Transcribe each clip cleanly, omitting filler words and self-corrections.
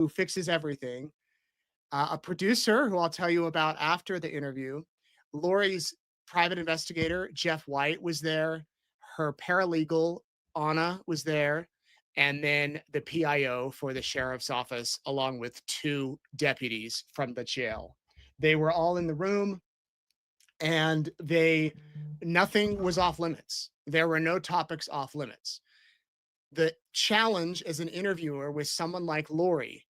who fixes everything, a producer who I'll tell you about after the interview. Lori's private investigator, Jeff White, was there. Her paralegal, Anna, was there. And then the PIO for the sheriff's office, along with 2 deputies from the jail. They were all in the room, and nothing was off limits. There were no topics off limits. The challenge as an interviewer with someone like Lori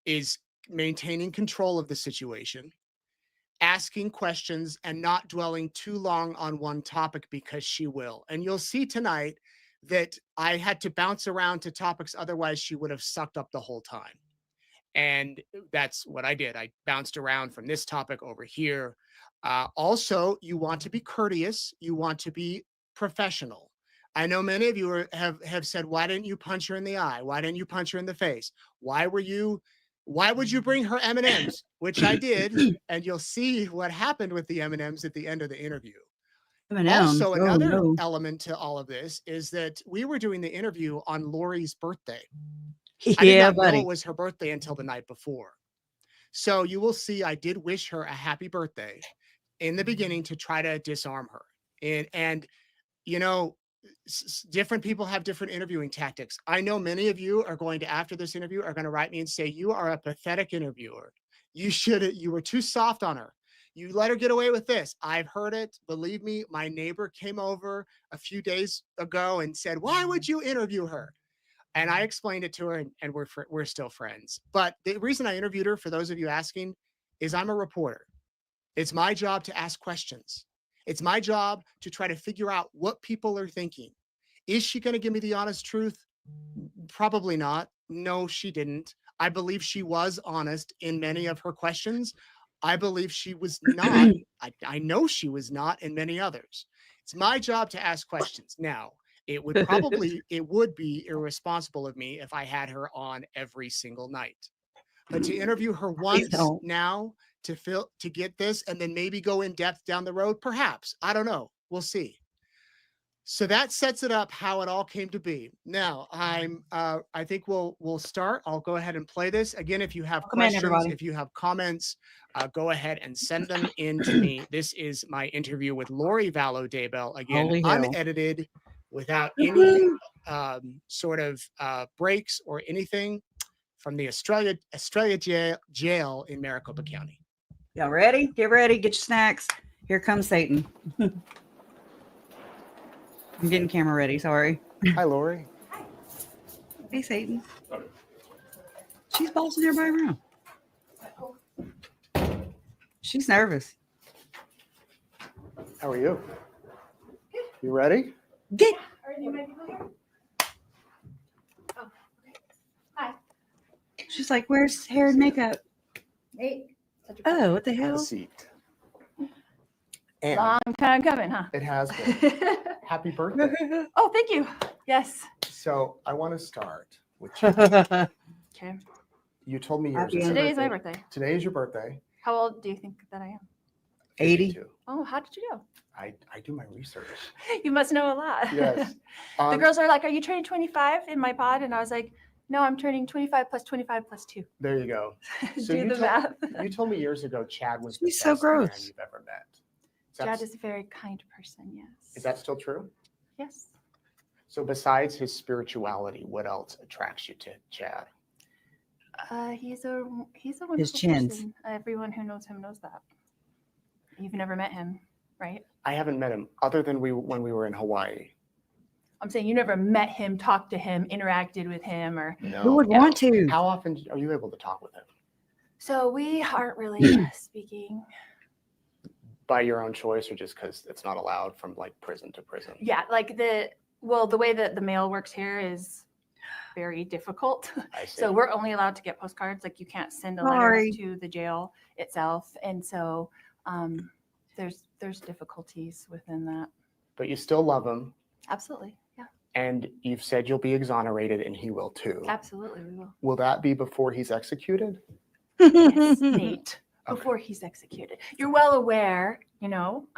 is maintaining control of the situation, asking questions, and not dwelling too long on one topic, because she will. And you'll see tonight that I had to bounce around to topics, otherwise she would have sucked up the whole time. And that's what I did. I bounced around from this topic over here. Also, you want to be courteous. You want to be professional. I know many of you have said, why didn't you punch her in the eye? Why didn't you punch her in the face? Why would you bring her M&Ms? Which I did. And you'll see what happened with the M&Ms at the end of the interview. Also, another element to all of this is that we were doing the interview on Lori's birthday. I did not know it was her birthday until the night before. So you will see I did wish her a happy birthday in the beginning to try to disarm her. And you know, different people have different interviewing tactics. I know many of you are going to, after this interview, are going to write me and say, you are a pathetic interviewer. You were too soft on her. You let her get away with this. I've heard it. Believe me, my neighbor came over a few days ago and said, why would you interview her? And I explained it to her, and we're still friends. But the reason I interviewed her, for those of you asking, is I'm a reporter. It's my job to ask questions. It's my job to try to figure out what people are thinking. Is she going to give me the honest truth? Probably not. No, she didn't. I believe she was honest in many of her questions. I believe she was not. I know she was not in many others. It's my job to ask questions. Now, it would be irresponsible of me if I had her on every single night. But to interview her once now, to get this, and then maybe go in depth down the road, perhaps. I don't know. We'll see. So that sets it up how it all came to be. Now, I think we'll start. I'll go ahead and play this. Again, if you have questions, if you have comments, go ahead and send them in to me. This is my interview with Lori Vallow Daybell. Again, unedited, without any sort of breaks or anything, from the Australia jail in Maricopa County. Y'all ready? Get ready. Get your snacks. Here comes Satan. I'm getting camera ready. Sorry. Hi, Lori. Hey, Satan. She's bossing everybody around. She's nervous. How are you? You ready? Get. Are any of my people here? Oh, okay. Hi. She's like, where's hair and makeup? Hey. Oh, what the Have a hell? seat. And Long time coming, huh? it has been. Happy birthday. Oh, thank you. Yes. So I want to start with you. Okay. You told me yours. Today is my birthday. Today is your birthday. How old do you think that I am? 80. 52. Oh, how did you know? I do my research. You must know a lot. Yes. The girls are like, are you turning 25 in my pod? And I was like, no, I'm turning 25 plus 25 plus 2. There you go. So Do the math. You told me years ago Chad was the He's so best man gross. you've ever met. Chad is a very kind person, yes. Is that still true? Yes. So besides his spirituality, what else attracts you to Chad? He's a wonderful His chins. person. Everyone who knows him knows that. You've never met him, right? I haven't met him other than when we were in Hawaii. I'm saying you never met him, talked to him, interacted with him, or No. Who would want to? How often are you able to talk with him? so we aren't really speaking. By your own choice, or just because it's not allowed from like prison to prison? Yeah, like the way that the mail works here is very difficult. I see. So we're only allowed to get postcards. Like you can't send a letter to the jail itself, and so there's difficulties within that. But you still love him, Absolutely, yeah. and you've said you'll be exonerated, and he will too. Absolutely, we will. Will that be before he's executed? Yes, Nate. Okay. Before he's executed. You're well aware, I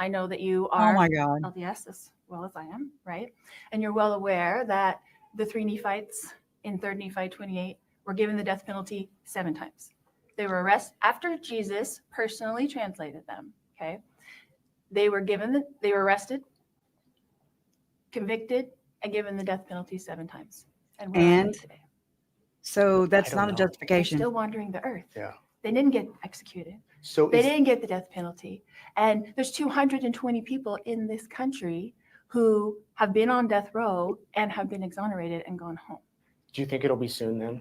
know that you Oh are my God. LDS as well as I am, right? And you're well aware that the 3 Nephites in 3rd Nephi 28 were given the death penalty 7 times. They were arrested after Jesus personally translated them. Okay. They were arrested, convicted, and given the death penalty 7 times. And where are they today? So that's I not don't a know. They're justification. still wandering the earth. Yeah. They didn't get executed. So They didn't get the death penalty. And there's 220 people in this country who have been on death row and have been exonerated and gone home. do you think it'll be soon then?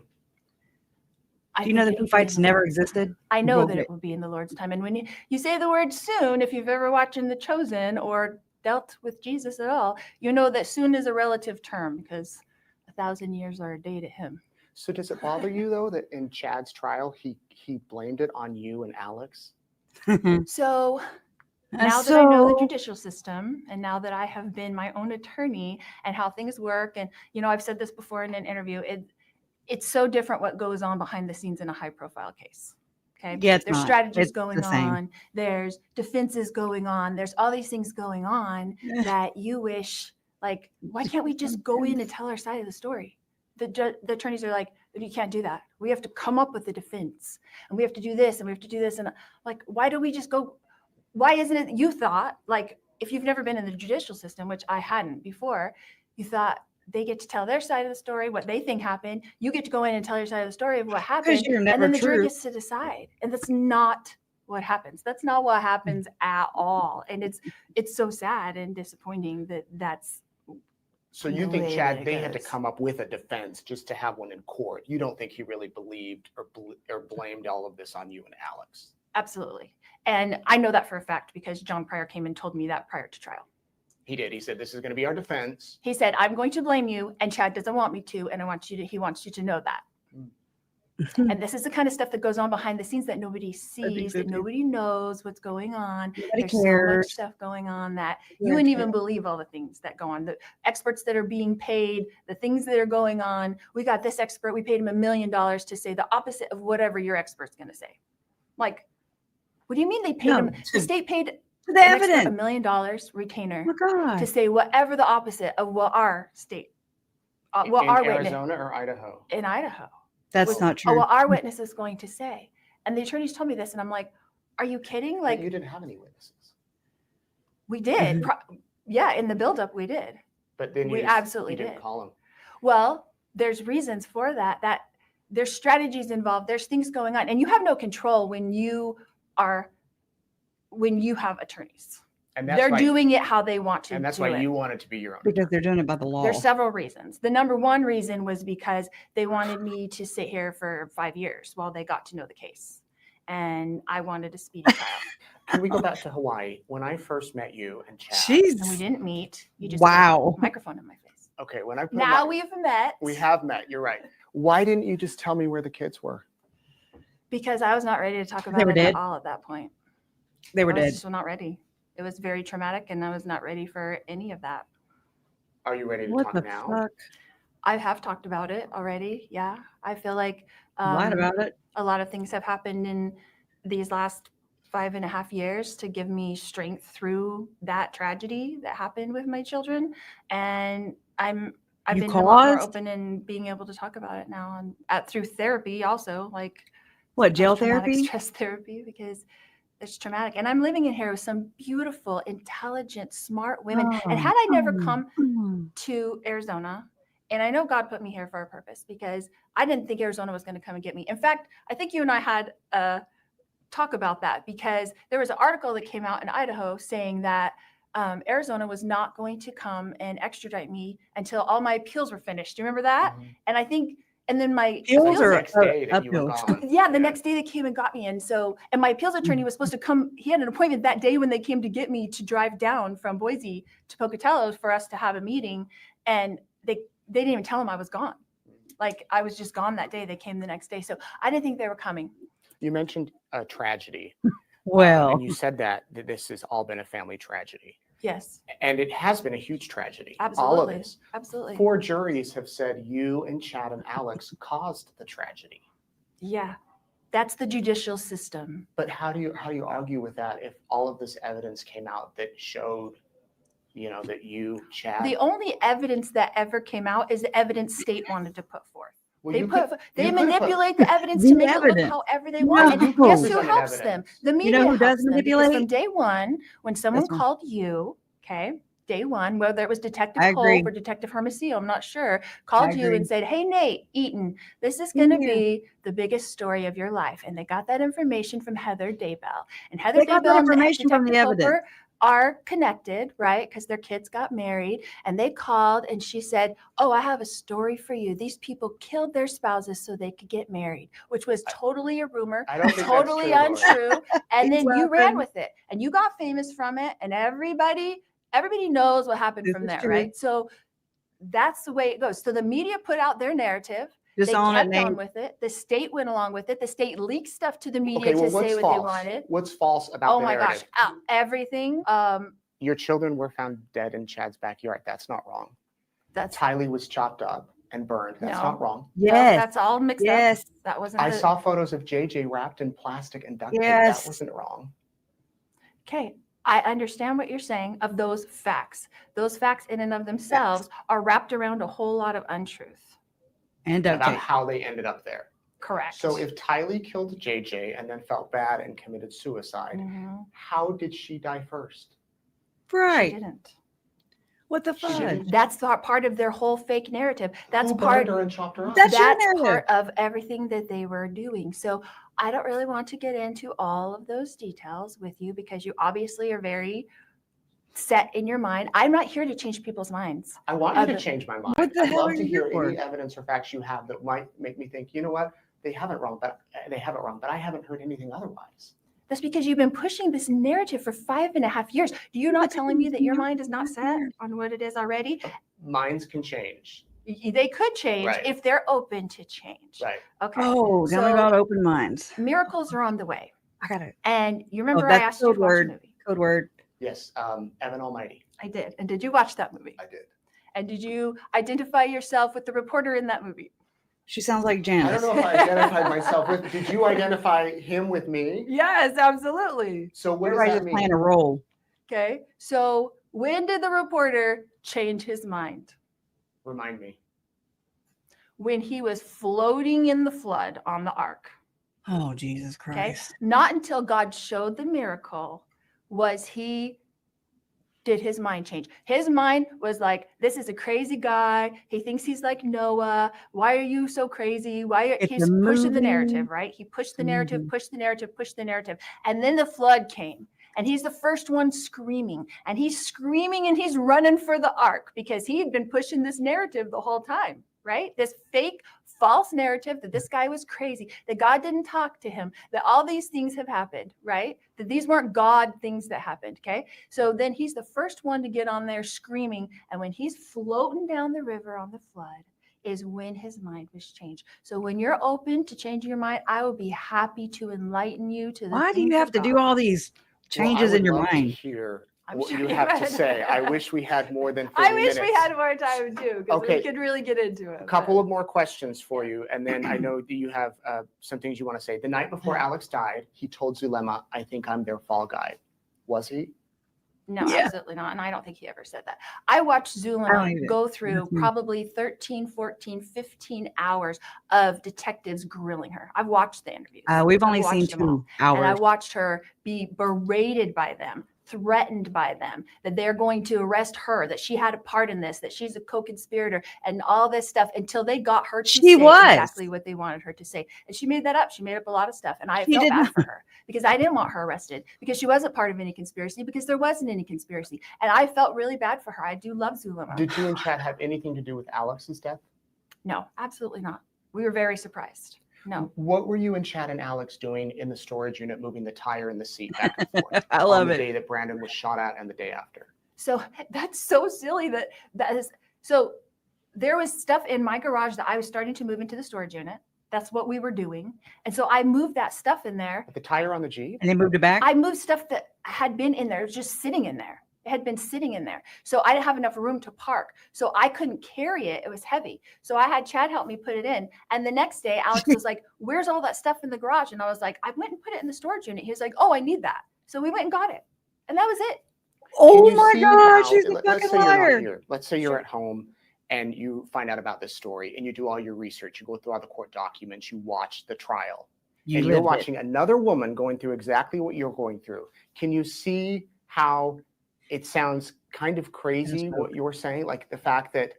Do you know that it'll the be in fights the never Lord's time. existed? I know Well, that it will be in the Lord's time. And when you say the word soon, if you've ever watched The Chosen or dealt with Jesus at all, you know that soon is a relative term because 1,000 years are a day to him. So does it bother you though that in Chad's trial he blamed it on you and Alex? So now that I know the judicial system and now that I have been my own attorney and how things work, and I've said this before in an interview, it's so different what goes on behind the scenes in a high profile case. Okay. Yeah, it's there's not. strategies It's going the same. on. There's defenses going on. There's all these things going on that you wish, like, why can't we just go in and tell our side of the story? The attorneys are like, you can't do that. We have to come up with a defense and we have to do this and we have to do this. And like, why do we just go? Why isn't it you thought, like, if you've never been in the judicial system, which I hadn't before, you thought they get to tell their side of the story, what they think happened. You get to go in and tell your side of the story of what happened. you're And never then the jury true. gets to decide. And that's not what happens. That's not what happens at all. And it's so sad and disappointing that that's. So you the think way Chad that it they had to goes. come up with a defense just to have one in court? You don't think he really believed or blamed all of this on you and Alex? Absolutely. And I know that for a fact because John Pryor came and told me that prior to trial. He did. He said, this is going to be our defense. He said, I'm going to blame you, and Chad doesn't want me to, and he wants you to know that. And this is the kind of stuff that goes on behind the scenes that nobody sees, that nobody knows what's going on. There's so much stuff going on that you wouldn't even believe all the things that go on. The experts that are being paid, the things that are going on. We got this expert, we paid him $1 million to say the opposite of whatever your expert's going to say. Like, what do you mean they paid him? The state paid the evidence $1 million retainer God. to say whatever the opposite of what our state, what in our Arizona witness or Idaho? in Idaho. That's not true. What our witness is going to say. And the attorneys told me this, and I'm like, are you kidding? Like, but you didn't have any witnesses. We did. Yeah, in the buildup, we did. But then we absolutely didn't did. call him. Well, there's reasons for that. That there's strategies involved. There's things going on, and you have no control when you have attorneys. And they're doing it how they want to. And that's why you wanted to be your own. Because they're doing it by the law. There's several reasons. The number one reason was because they wanted me to sit here for 5 years while they got to know the case, and I wanted a speedy trial. Can we go back to Hawaii? When I first met you and Chad. Jeez. And we didn't meet. You just Wow. put a microphone in my face. Okay, when I put Now we've met. We have met. You're right. Why didn't you just tell me where the kids were? Because I was not ready to talk about They were it dead. at all at that point. They were I was dead. just not ready. It was very traumatic, and I was not ready for any of that. Are you ready to What talk the now? fuck? I have talked about it already. Yeah, I feel like Lied about it. a lot of things have happened in these last 5.5 years to give me strength through that tragedy that happened with my children, and I've been a lot more open and being able to talk about it now, and through therapy also, like what, jail post-traumatic therapy? stress therapy, because it's traumatic. And I'm living in here with some beautiful, intelligent, smart women. And had I never come to Arizona, and I know God put me here for a purpose, because I didn't think Arizona was going to come and get me. In fact, I think you and I had a talk about that, because there was an article that came out in Idaho saying that Arizona was not going to come and extradite me until all my appeals were finished. Do you remember that? Mhm. And I think, and then my Appeals The are next day that you were appeals. gone. yeah, the next day they came and got me. And my appeals attorney was supposed to come. He had an appointment that day when they came to get me to drive down from Boise to Pocatello for us to have a meeting. And they didn't even tell him I was gone. Like, I was just gone that day. They came the next day. So I didn't think they were coming. You mentioned a tragedy. Well, and you said that this has all been a family tragedy. Yes, And it has been a huge tragedy. absolutely. All of this. Absolutely. 4 juries have said you and Chad and Alex caused the tragedy. Yeah. That's the judicial system. But how do you argue with that if all of this evidence came out that showed, that you, Chad? The only evidence that ever came out is the evidence state wanted to put forth. Well, They you put could- they you could put- manipulate the evidence The to make it evidence. look however they No. want. And You could guess who present helps them? evidence. The You media know who does helps them because from manipulate? day one, when someone This one. called you, okay, day one, whether it was Detective I agree. Hope or Detective Hermosillo, I'm not sure, called you agree. and said, "Hey, Nate, Eaton, this is going to Yeah. be the biggest story of your life." And they got that information from Heather Daybell. And Heather They got that Daybell and information from the Detective evidence. Hopper are connected, right? Because their kids got married. And they called and she said, "Oh, I have a story for you. These people killed their spouses so they could get married," which was totally a rumor, I don't think totally that's true, Lori. untrue. And then you ran Laughing. with it and you got famous from it. And everybody knows what happened This from is there, true. right? So that's the way it goes. So the media put out their narrative. Just They own it, kept on Nate. with it. The state went along with it. The state leaked stuff to the media Okay, well, to what's say what false? they wanted. What's false about Oh the my narrative? gosh, everything. Your children were found dead in Chad's backyard. That's not wrong. That's Tylie was chopped up and burned. That's No. not wrong. no, Yes. that's all mixed Yes. up. That wasn't. I the- saw photos of JJ wrapped in plastic and duct tape. Yes. That wasn't wrong. Okay, I understand what you're saying of those facts. Those facts in and of themselves are wrapped around a whole lot of untruth. And duct About tape. how they ended up there. Correct. So if Tylie killed JJ and then felt bad and committed suicide, Mhm. how did she die first? She Right. didn't. What the She fudge? didn't. That's part of their whole fake narrative. That's Who part. burned her and chopped her up? That's your That's narrative. part of everything that they were doing. So I don't really want to get into all of those details with you because you obviously are very set in your mind. I'm not here to change people's minds. I want you to Other- change my mind. What the I'd hell love are to you hear here for? any evidence or facts you have that might make me think, you know what, they have it wrong, but I haven't heard anything otherwise. That's because you've been pushing this narrative for 5.5 years. Do you not telling me that your mind is not set on what it is already? Minds can change. They could change Right. if they're open to change. Right. Okay. Oh, tell me about open minds. Miracles are on the way. I got it. And you remember I that's asked you to code watch word. a movie. Code word. Yes. Evan Almighty. I did. And did you watch that movie? I did. And did you identify yourself with the reporter in that movie? She sounds like I Janice. don't know if I identified myself with. Did you identify him with me? Yes, absolutely. So what does Everybody's that just mean? playing a role. Okay. So when did the reporter change his mind? Remind me. When he was floating in the flood on the ark. Oh, Jesus Okay. Christ. Not until God showed the miracle did his mind change. His mind was like, this is a crazy guy. He thinks he's like Noah. Why are you so crazy? It's He's a pushing the movie. narrative, right? He pushed the narrative, Mhm. pushed the narrative, pushed the narrative. And then the flood came. And he's the first one screaming. And he's screaming and he's running for the ark because he had been pushing this narrative the whole time, right? This fake, false narrative that this guy was crazy, that God didn't talk to him, that all these things have happened, right? That these weren't God things that happened, okay? So then he's the first one to get on there screaming. And when he's floating down the river on the flood, is when his mind was changed. So when you're open to changing your mind, I will be happy to enlighten you to the Why do things you have of to do God. all these changes in your Well, I would love to mind? hear I'm what sure you you have to would. say. I wish we had more than 30 I wish we minutes. had more time too, because Okay. we could really get into it. A couple of more questions for you, and then I know that you have some things you want to say. The night before Alex died, he told Zulema, "I think I'm their fall guy." Was he? No, Yeah. absolutely not. And I don't think he ever said that. I watched I don't Zulema either. go through Mhm. probably 13, 14, 15 hours of detectives grilling her. I've watched the interviews. We've I've only seen watched them all. 2 hours. And I watched her be berated by them, threatened by them, that they're going to arrest her, that she had a part in this, that she's a co-conspirator, and all this stuff until they got her to She say was. exactly what they wanted her to say. And she made that up. She made up a lot of stuff. And I She felt did bad not. for her because I didn't want her arrested because she wasn't part of any conspiracy, because there wasn't any conspiracy. And I felt really bad for her. I do love Zulema. Did you and Chad have anything to do with Alex's death? No, absolutely not. We were very surprised. No. What were you and Chad and Alex doing in the storage unit, moving the tire and the seat back and forth? I on love the it. day that Brandon was shot at and the day after. So that's so silly that is so there was stuff in my garage that I was starting to move into the storage unit. That's what we were doing. And so I moved that stuff in there. The tire on the Jeep? And they moved it back? I moved stuff that had been in there. It was just sitting in there. It had been sitting in there. So I didn't have enough room to park. So I couldn't carry it. It was heavy. So I had Chad help me put it in. And the next day, Alex was like, "Where's all that stuff in the garage?" And I was like, "I went and put it in the storage unit." He was like, "Oh, I need that." So we went and got it. And that was it. Oh Can you my see God, how- she's a let's fucking say you're not liar. here. Let's say you're Sure. at home and you find out about this story and you do all your research, you go through all the court documents, you watch the trial, and you're watching another woman going through exactly what you're going through. Can you see how it sounds kind of crazy what you're saying? Like the fact that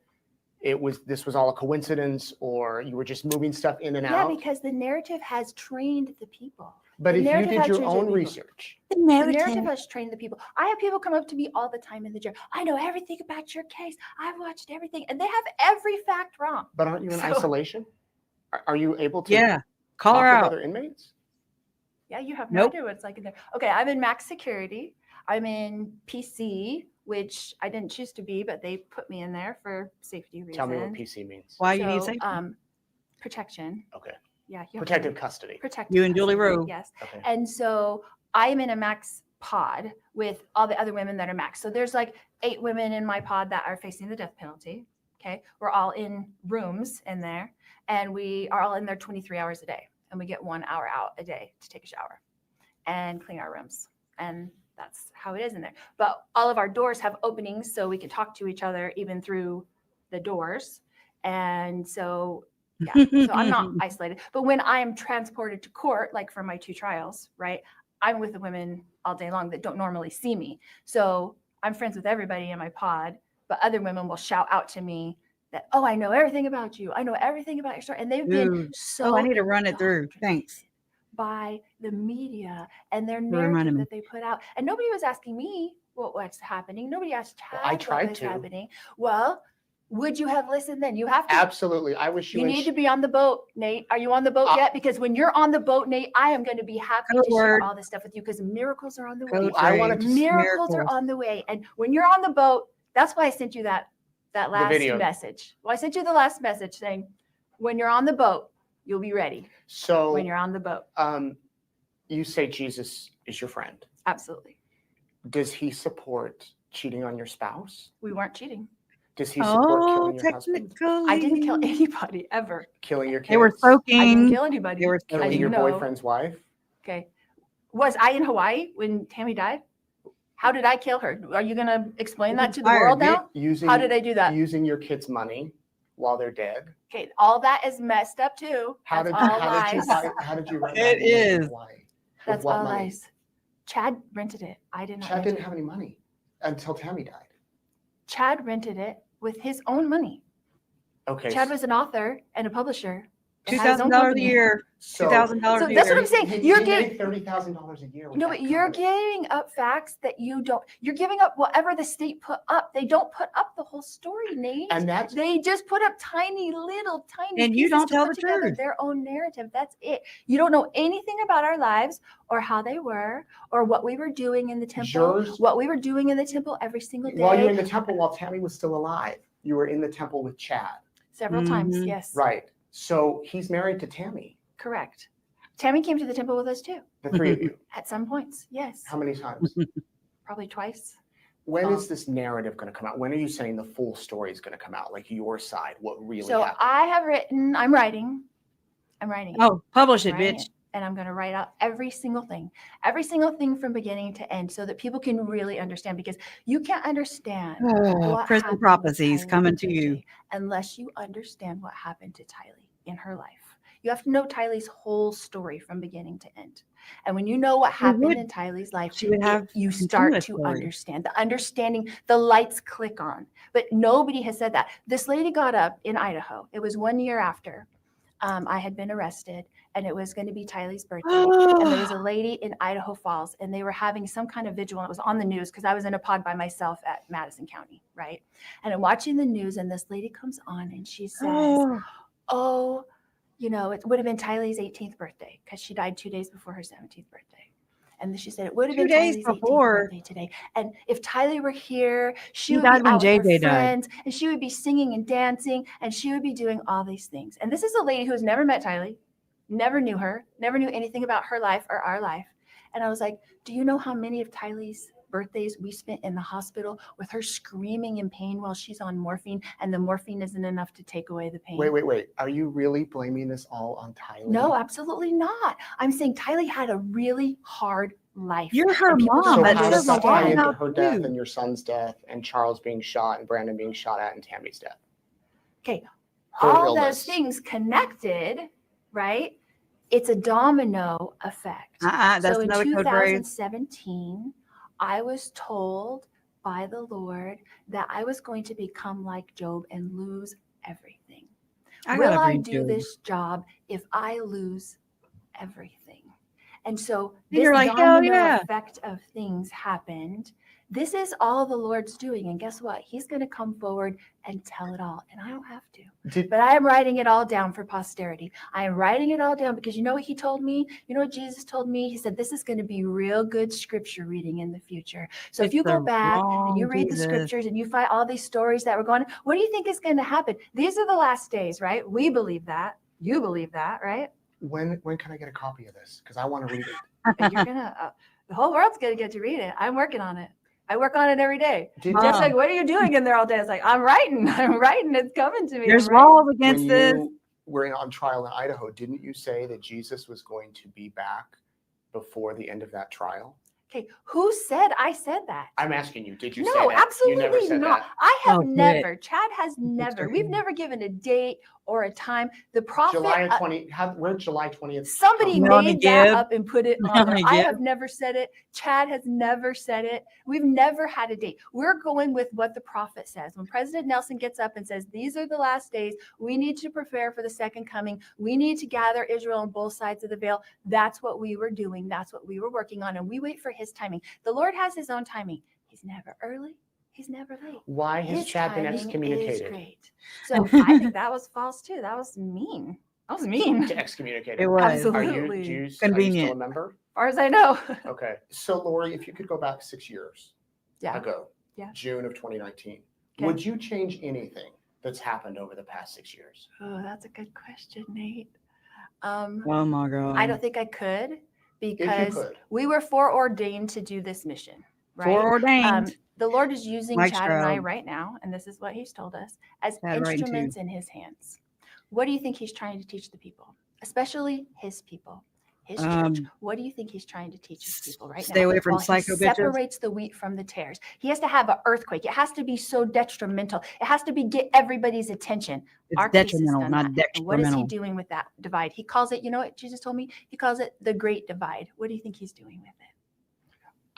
this was all a coincidence, or you were just moving stuff in and out? Yeah, because the narrative has trained the people. But the if you narrative did has your trained the own people. research, The narrative has trained the people. I have people come up to me all the time in the jail. I know everything about your case. I've watched everything. And they have every fact wrong. but aren't you in isolation? Are you able to call talk her with out. other inmates? Yeah, you have no idea what it's like in there. Okay, I'm in max security. I'm in PC, which I didn't choose to be, but they put me in there for safety reasons. Tell me what PC means. Why you need safety? Protection. Okay. Yeah. You have Protective custody. Protective You and Julie custody, Rowe. Yes. Okay. And so I'm in a max pod with all the other women that are max. So there's like 8 women in my pod that are facing the death penalty. Okay. We're all in rooms in there, and we are all in there 23 hours a day. And we get 1 hour out a day to take a shower and clean our rooms. And that's how it is in there. But all of our doors have openings so we can talk to each other even through the doors. And so, yeah, so I'm not isolated. But when I am transported to court, like for my 2 trials, right, I'm with the women all day long that don't normally see me. So I'm friends with everybody in my pod, but other women will shout out to me that, oh, I know everything about you. I know everything about your story. And they've been so I need to run it through. Thanks. By the media and their You're reminding narrative me. that they put out. And nobody was asking me what's happening. Nobody asked Chad I tried what was to. happening. Well, would you have listened then? You have to. Absolutely. I wish You need to be on the boat, Nate. Are you on the boat yet? Because when you're on the boat, Nate, I am going to be happy to share all this stuff with you, because miracles are on the way. I wanted to Miracles are on the way. And when you're on the boat, that's why I sent you that last message. Well, I sent you the last message saying, when you're on the boat, you'll be ready. So when you're on the boat. You say Jesus is your friend. Absolutely. Does he support cheating on your spouse? We weren't cheating. Does he support killing your husband? I didn't kill anybody ever. Killing your kids? They were soaking. I didn't kill anybody. They were killing your boyfriend's wife? Okay. Was I in Hawaii when Tammy died? How did I kill her? Are you going to explain that to the world now? How did I do that? Using your kids' money while they're dead. Okay, all that is messed up too. How did you rent it is. Hawaii? That's all lies. Chad rented it. I did not. Chad didn't have any money until Tammy died. Chad rented it with his own money. Okay. Chad was an author and a publisher. $2,000 a year. $2,000 a year. That's what I'm saying. You're getting $30,000 a year. No, but you're giving up facts that you don't. You're giving up whatever the state put up. They don't put up the whole story, Nate. And they just put up tiny. And you don't tell the truth. Their own narrative. That's it. You don't know anything about our lives or how they were or what we were doing in the temple. What we were doing in the temple every single day. While you were in the temple, while Tammy was still alive, you were in the temple with Chad. Several times, yes. Right. So he's married to Tammy. Correct. Tammy came to the temple with us too. The 3 of you. At some points, yes. How many times? Probably twice. When is this narrative going to come out? When are you saying the full story is going to come out? Like your side, what really happened? So I have written, I'm writing. Oh, publish it, bitch. And I'm going to write out every single thing from beginning to end so that people can really understand, because you can't understand what prison prophecies coming to you unless you understand what happened to Tylie in her life. You have to know Tylie's whole story from beginning to end. And when you know what happened in Tylie's life, you start to understand. The understanding, the lights click on. But nobody has said that. This lady got up in Idaho. It was 1 year after I had been arrested, and it was going to be Tylie's birthday. And there was a lady in Idaho Falls, and they were having some kind of vigil. And it was on the news because I was in a pod by myself at Madison County, right? And I'm watching the news, and this lady comes on, and she says, you know, it would have been Tylie's 18th birthday because she died 2 days before her 17th birthday. And then she said it would have been Tylie's 18th birthday today. And if Tylie were here, she would be out with her friends, and she would be singing and dancing, and she would be doing all these things. And this is a lady who has never met Tylie, never knew her, never knew anything about her life or our life. And I was like, do you know how many of Tylie's birthdays we spent in the hospital with her screaming in pain while she's on morphine, and the morphine isn't enough to take away the pain? Wait. Are you really blaming this all on Tylie? No, absolutely not. I'm saying Tylie had a really hard life. You're her mom. So how does that tie into her death and your son's death and Charles being shot and Brandon being shot at and Tammy's death? Okay. Her All illness. those things connected, right? It's a domino effect. That's So in another code phrase. 2017, I was told by the Lord that I was going to become like Job and lose everything. Will gotta I read do Job. this job if I lose everything? And so And this you're like, hell domino yeah. effect of things happened. This is all the Lord's doing. And guess what? He's going to come forward and tell it all. And I don't have to. But I am writing it all down for posterity. I am writing it all down because you know what he told me? You know what Jesus told me? He said, this is going to be real good scripture reading in the future. So if you go back and you read the scriptures and you find all these stories that were going on, what do you think is going to happen? These are the last days, right? We believe that. You believe that, right? When can I get a copy of this? Because I want to read it. And you're gonna the whole world's gonna get to read it. I'm working on it. I work on it every day. Did Jeff's like, what are you doing in there all day? I was like, I'm writing. It's coming to me. There's I'm writing. laws against when this. you were on trial in Idaho, didn't you say that Jesus was going to be back before the end of that trial? Okay, who said I said that? I'm asking you. Did you say No, that? absolutely You never said not. that. I have Oh, quit. never. Chad has never. We've never given a date or a time. The prophet. July 20. Where'd July 20th? Somebody Melanie made that Gibb. up and put it on there. Melanie I Gibb. have never said it. Chad has never said it. We've never had a date. We're going with what the prophet says. When President Nelson gets up and says, these are the last days, we need to prepare for the second coming. We need to gather Israel on both sides of the veil. That's what we were doing. That's what we were working on. And we wait for his timing. The Lord has his own timing. He's never early. He's never late. Why has His Chad been timing excommunicated? is great. So I think that was false too. That was mean. That was mean. To excommunicate It him. was. Absolutely. Are you Convenient. still a member? As far as I know. Okay. So Lori, if you could go back 6 years Yeah. ago, Yeah. June of 2019, Okay. would you change anything that's happened over the past 6 years? Oh, that's a good question, Nate. Oh my God. I don't think I could If you because could. we were foreordained to do this mission, right? Foreordained. The Lord is using Mike Chad and I Stroud. right now, and this is what he's told us, as Chad writing too. instruments in his hands. What do you think he's trying to teach the people, especially his people, his church? What do you think he's trying to teach his people right now? Stay away from While psycho he bitches. separates the wheat from the tares. He has to have an earthquake. It has to be so detrimental. It has to be get everybody's attention. It's Our case has detrimental, done not that. And what is he detrimental. doing with that divide? He calls it, you know what Jesus told me? He calls it the great divide. What do you think he's doing with it?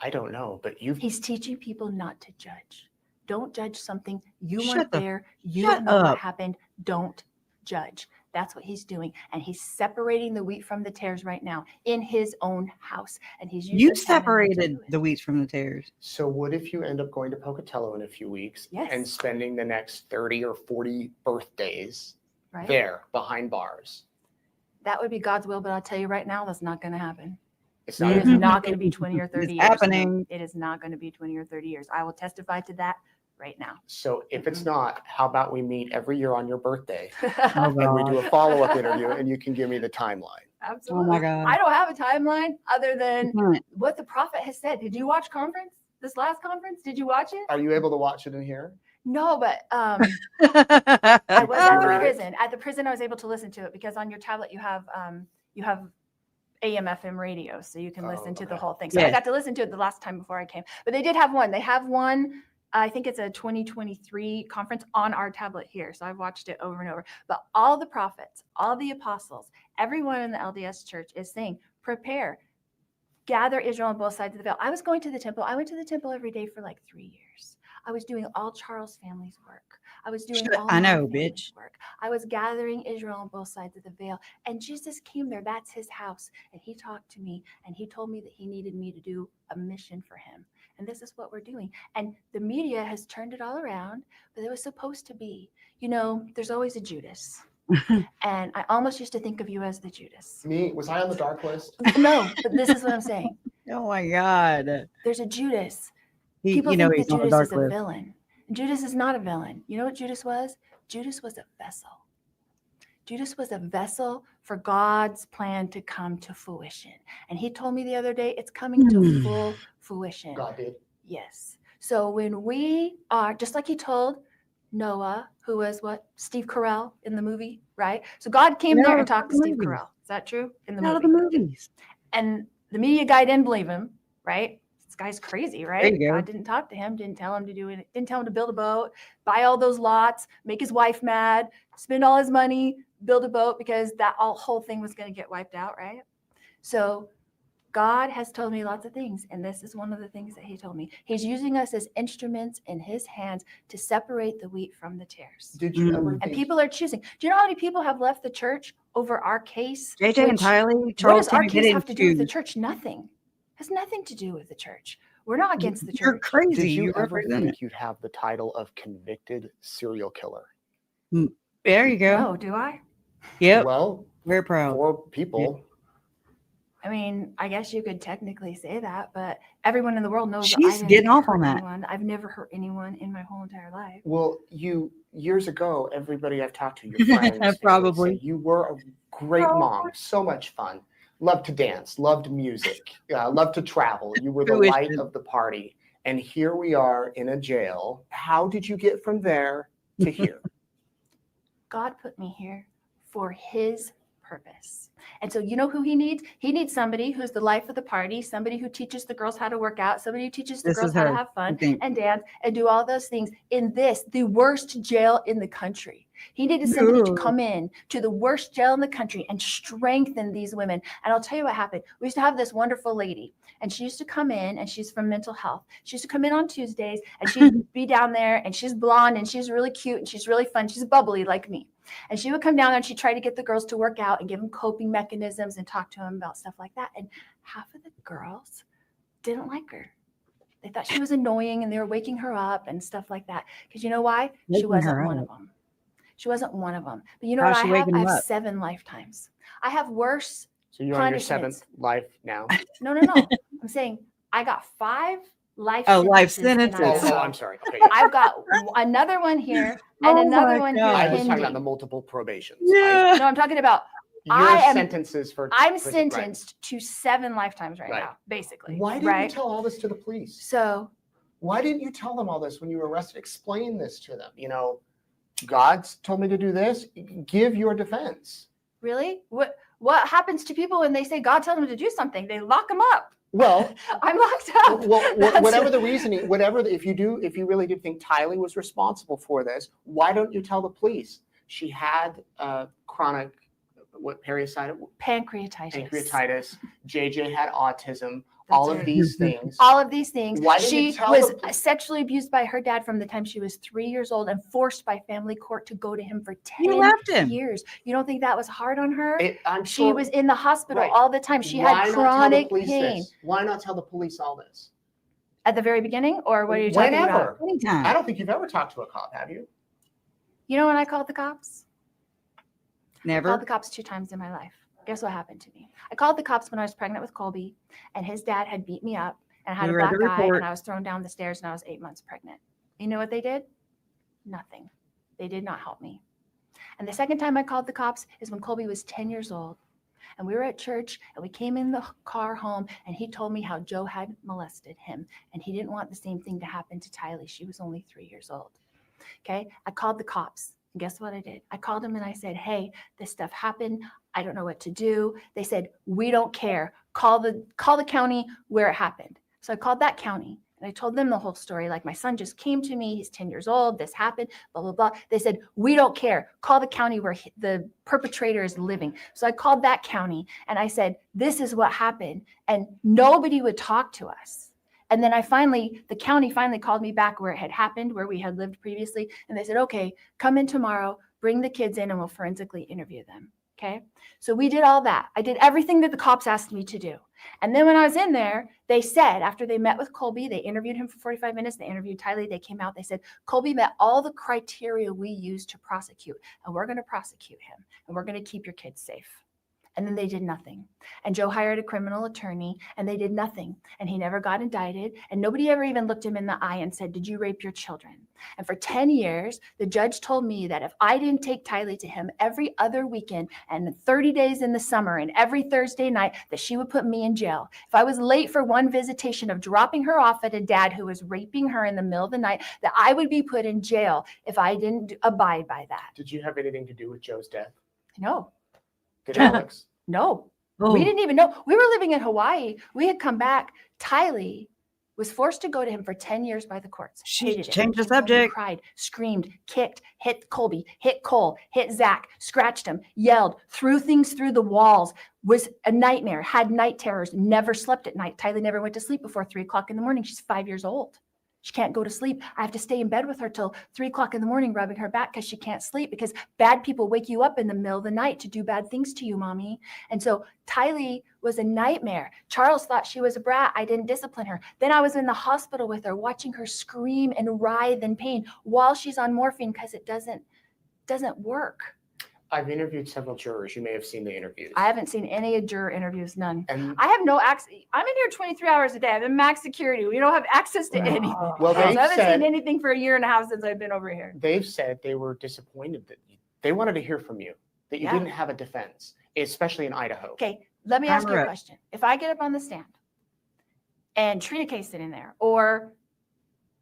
I don't know, but He's teaching people not to judge. Don't judge something. You Shut weren't the- there. You shut don't know what up. happened. Don't judge. That's what he's doing. And he's separating the wheat from the tares right now in his own house. And he's using You Chad and I to separated do it. the wheats from the tares. So what if you end up going to Pocatello in a few weeks Yes. and spending the next 30 or 40 birthdays Right? there behind bars? That would be God's will, but I'll tell you right now, that's not going to happen. It's It not. is not going to be 20 or 30 It's years. No, happening. it is not going to be 20 or 30 years. I will testify to that right now. So if it's not, how about we meet every year on your birthday Oh, and we do God. a follow-up interview and you can give me the timeline? Absolutely. Oh my God. I don't have a timeline other than You can't. what the prophet has said. Did you watch conference? This last conference? Did you watch it? Are you able to watch it in here? No, but I was You at the read it? prison. At the prison, I was able to listen to it because on your tablet you have AM/FM radio, so you can listen to the okay. whole thing. So I Yes. got to listen to it the last time before I came. But they did have one. They have one. I think it's a 2023 conference on our tablet here. So I've watched it over and over. But all the prophets, all the apostles, everyone in the LDS church is saying, prepare, gather Israel on both sides of the veil. I was going to the temple. I went to the temple every day for like 3 years. I was doing all Charles' family's work. I was doing all I my know, family's bitch. work. I was gathering Israel on both sides of the veil. And Jesus came there. That's his house. And he talked to me and he told me that he needed me to do a mission for him. And this is what we're doing. And the media has turned it all around, but it was supposed to be, there's always a Judas. And I almost used to think of you as the Judas. Me? Was I on the dark list? No, but this is what I'm saying. Oh my God. There's a Judas. He, People you know think he's that on the Judas dark is a list. villain. Judas is not a villain. You know what Judas was? Judas was a vessel. Judas was a vessel for God's plan to come to fruition. And he told me the other day, it's coming to full fruition. God did. Yes. So when we are, just like he told Noah, who was what? Steve Carell in the movie, right? So God came there and talked to Steve movies. Carell. Is that true? In the Out of movie. the movies. And the media guy didn't believe him, right? guy's crazy, There right? you go. God didn't talk to him, didn't tell him to do it, didn't tell him to build a boat, buy all those lots, make his wife mad, spend all his money, build a boat, because that whole thing was going to get wiped out, right? So God has told me lots of things, and this is one of the things that he told me. He's using us as instruments in his hands to separate the wheat from the tares. Did you ever And think people are choosing. Do you know how many people have left the church over our case? JJ and Tylie, What does Charles, our they case didn't have to do with the choose. church? Nothing. Has nothing to do with the church. We're not against the You're church. crazy. Did you ever represent think you'd have the title of convicted serial killer? it. There you go. No, do I? Yep. Well, We're proud. 4 people. I mean, I guess you could technically say that, but everyone in the world knows that I She's didn't getting off hurt on that. anyone. I've never hurt anyone in my whole entire life. Well, years ago, everybody I've talked to, your friends, they would Probably. say you were a great mom, so much fun, loved to dance, loved music, loved to travel. You were the light of the party. And here we are in a jail. How did you get from there to here? God put me here for his purpose. And so you know who he needs? He needs somebody who's the life of the party, somebody who teaches the girls how to work out, somebody who teaches the This girls is how to her, have I fun think. and dance and do all those things in this, the worst jail in the country. He needed somebody to Ooh. come in to the worst jail in the country and strengthen these women. And I'll tell you what happened. We used to have this wonderful lady, and she used to come in, and she's from mental health. She used to come in on Tuesdays, and she'd be down there, and she's blonde, and she's really cute, and she's really fun. She's bubbly like me. And she would come down there and she'd try to get the girls to work out and give them coping mechanisms and talk to them about stuff like that. And half of the girls didn't like her. They thought she was annoying and they were waking her up and stuff like that. Because you know why? She Waking wasn't her one up. of them. She wasn't one of them. But you know How's what I she have? waking I them have up? 7 lifetimes. I have worse. So you're on your Punishments. 7th life now. No. I'm saying I got 5 life Oh, life sentences in our sentences. Oh, cell. I'm sorry. Okay. I've got another one here and Oh another my one God. I here was talking about pending. the multiple probations. Yeah. No, I'm talking about Your I am- sentences for I'm prison, right. sentenced to 7 lifetimes right Right. now, basically. Why didn't right? you tell all this to the police? So Why didn't you tell them all this when you were arrested? Explain this to them. You know, God's told me to do this. Give your defense. really, what happens to people when they say God told them to do something? They lock them up. Well, I'm locked up. well, That's- whatever the reasoning, if you really did think Tylie was responsible for this, why don't you tell the police? She had chronic pancreatitis. Pancreatitis. JJ had autism. That's all of right. these things. All of these things. Why didn't you She tell was the- sexually abused by her dad from the time she was 3 years old and forced by family court to go to him for 10 You left him. years. You don't think that was hard on her? I'm She sure. was in the hospital Right. all the time. She Why had not tell the chronic police pain. this? Why not tell the police all this? At the very beginning, or what are you talking about? Whenever. Anytime. I don't think you've ever talked to a cop, have you? You know when I called the cops? I Never. called the cops 2 times in my life. Guess what happened to me? I called the cops when I was pregnant with Colby, and his dad had beat me up, and I had We a read the black eye, report. and I was thrown down the stairs, and I was 8 months pregnant. You know what they did? Nothing. They did not help me. And the second time I called the cops is when Colby was 10 years old, and we were at church, and we came in the car home, and he told me how Joe had molested him, and he didn't want the same thing to happen to Tylie. She was only 3 years old. Okay, I called the cops. And guess what I did? I called them and I said, hey, this stuff happened. I don't know what to do. They said, we don't care. Call the county where it happened. So I called that county and I told them the whole story. Like, my son just came to me. He's 10 years old. This happened, blah, blah, blah. They said, we don't care. Call the county where the perpetrator is living. So I called that county and I said, this is what happened. And nobody would talk to us. And then the county finally called me back where it had happened, where we had lived previously. And they said, okay, come in tomorrow, bring the kids in, and we'll forensically interview them. Okay. So we did all that. I did everything that the cops asked me to do. And then when I was in there, they said, after they met with Colby, they interviewed him for 45 minutes. They interviewed Tylie. They came out. They said, Colby met all the criteria we use to prosecute, and we're going to prosecute him, and we're going to keep your kids safe. And then they did nothing. And Joe hired a criminal attorney, and they did nothing. And he never got indicted. And nobody ever even looked him in the eye and said, did you rape your children? And for 10 years, the judge told me that if I didn't take Tylie to him every other weekend and 30 days in the summer and every Thursday night, that she would put me in jail. If I was late for one visitation of dropping her off at a dad who was raping her in the middle of the night, that I would be put in jail if I didn't abide by that. Did you have anything to do with Joe's death? No. Did Alex? No. Oh. We didn't even know. We were living in Hawaii. We had come back. Tylie was forced to go to him for 10 years by the courts. She Hated it. changed the Came home and subject. cried, screamed, kicked, hit Colby, hit Cole, hit Zach, scratched him, yelled, threw things through the walls, was a nightmare, had night terrors, never slept at night. Tylie never went to sleep before 3 o'clock in the morning. She's 5 years old. She can't go to sleep. I have to stay in bed with her till 3 o'clock in the morning, rubbing her back because she can't sleep, because bad people wake you up in the middle of the night to do bad things to you, mommy. And so Tylie was a nightmare. Charles thought she was a brat. I didn't discipline her. Then I was in the hospital with her, watching her scream and writhe in pain while she's on morphine because it doesn't work. I've interviewed several jurors. You may have seen the interviews. I haven't seen any juror interviews, none. And I have no access. I'm in here 23 hours a day. I'm in max security. We don't have access to anything. well, So I they've haven't said, seen anything for a year and a half since I've been over here. they've said they were disappointed that they wanted to hear from you, that you Yeah. didn't have a defense, especially in Idaho. Okay, let me ask you a Camera. question. If I get up on the stand and Trina K's sitting there, or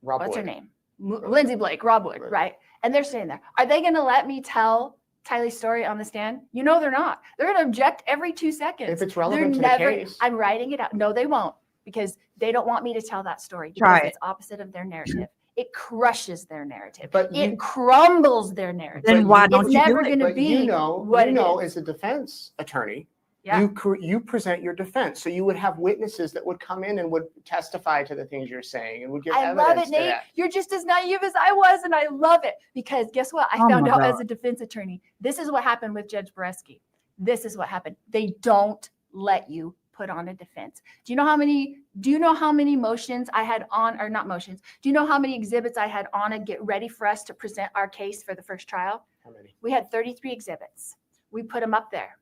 Rob what's her Wood. name? Lindsay Blake, Rob Wood, right? And they're sitting there. Are they going to let me tell Tylie's story on the stand? You know they're not. They're going to object every 2 seconds. If it's They're relevant to never. the case. I'm writing it out. No, they won't, because they don't want me to tell that story, because Try it. it's opposite of their narrative. It crushes their narrative. But It you- crumbles their narrative. Then But why you- don't It's you do never it? going to But be you know, what it is. as a defense attorney, Yeah. you present your defense. So you would have witnesses that would come in and would testify to the things you're saying and would give I evidence love it, to Nate. that. You're just as naive as I was, and I love it, because guess what? I Oh found my out God. as a defense attorney. This is what happened with Judge Boreski. This is what happened. They don't let you put on a defense. Do you know how many motions I had on, or not motions? Do you know how many exhibits I had on to get ready for us to present our case for the first trial? How many? We had 33 exhibits. We put them up there.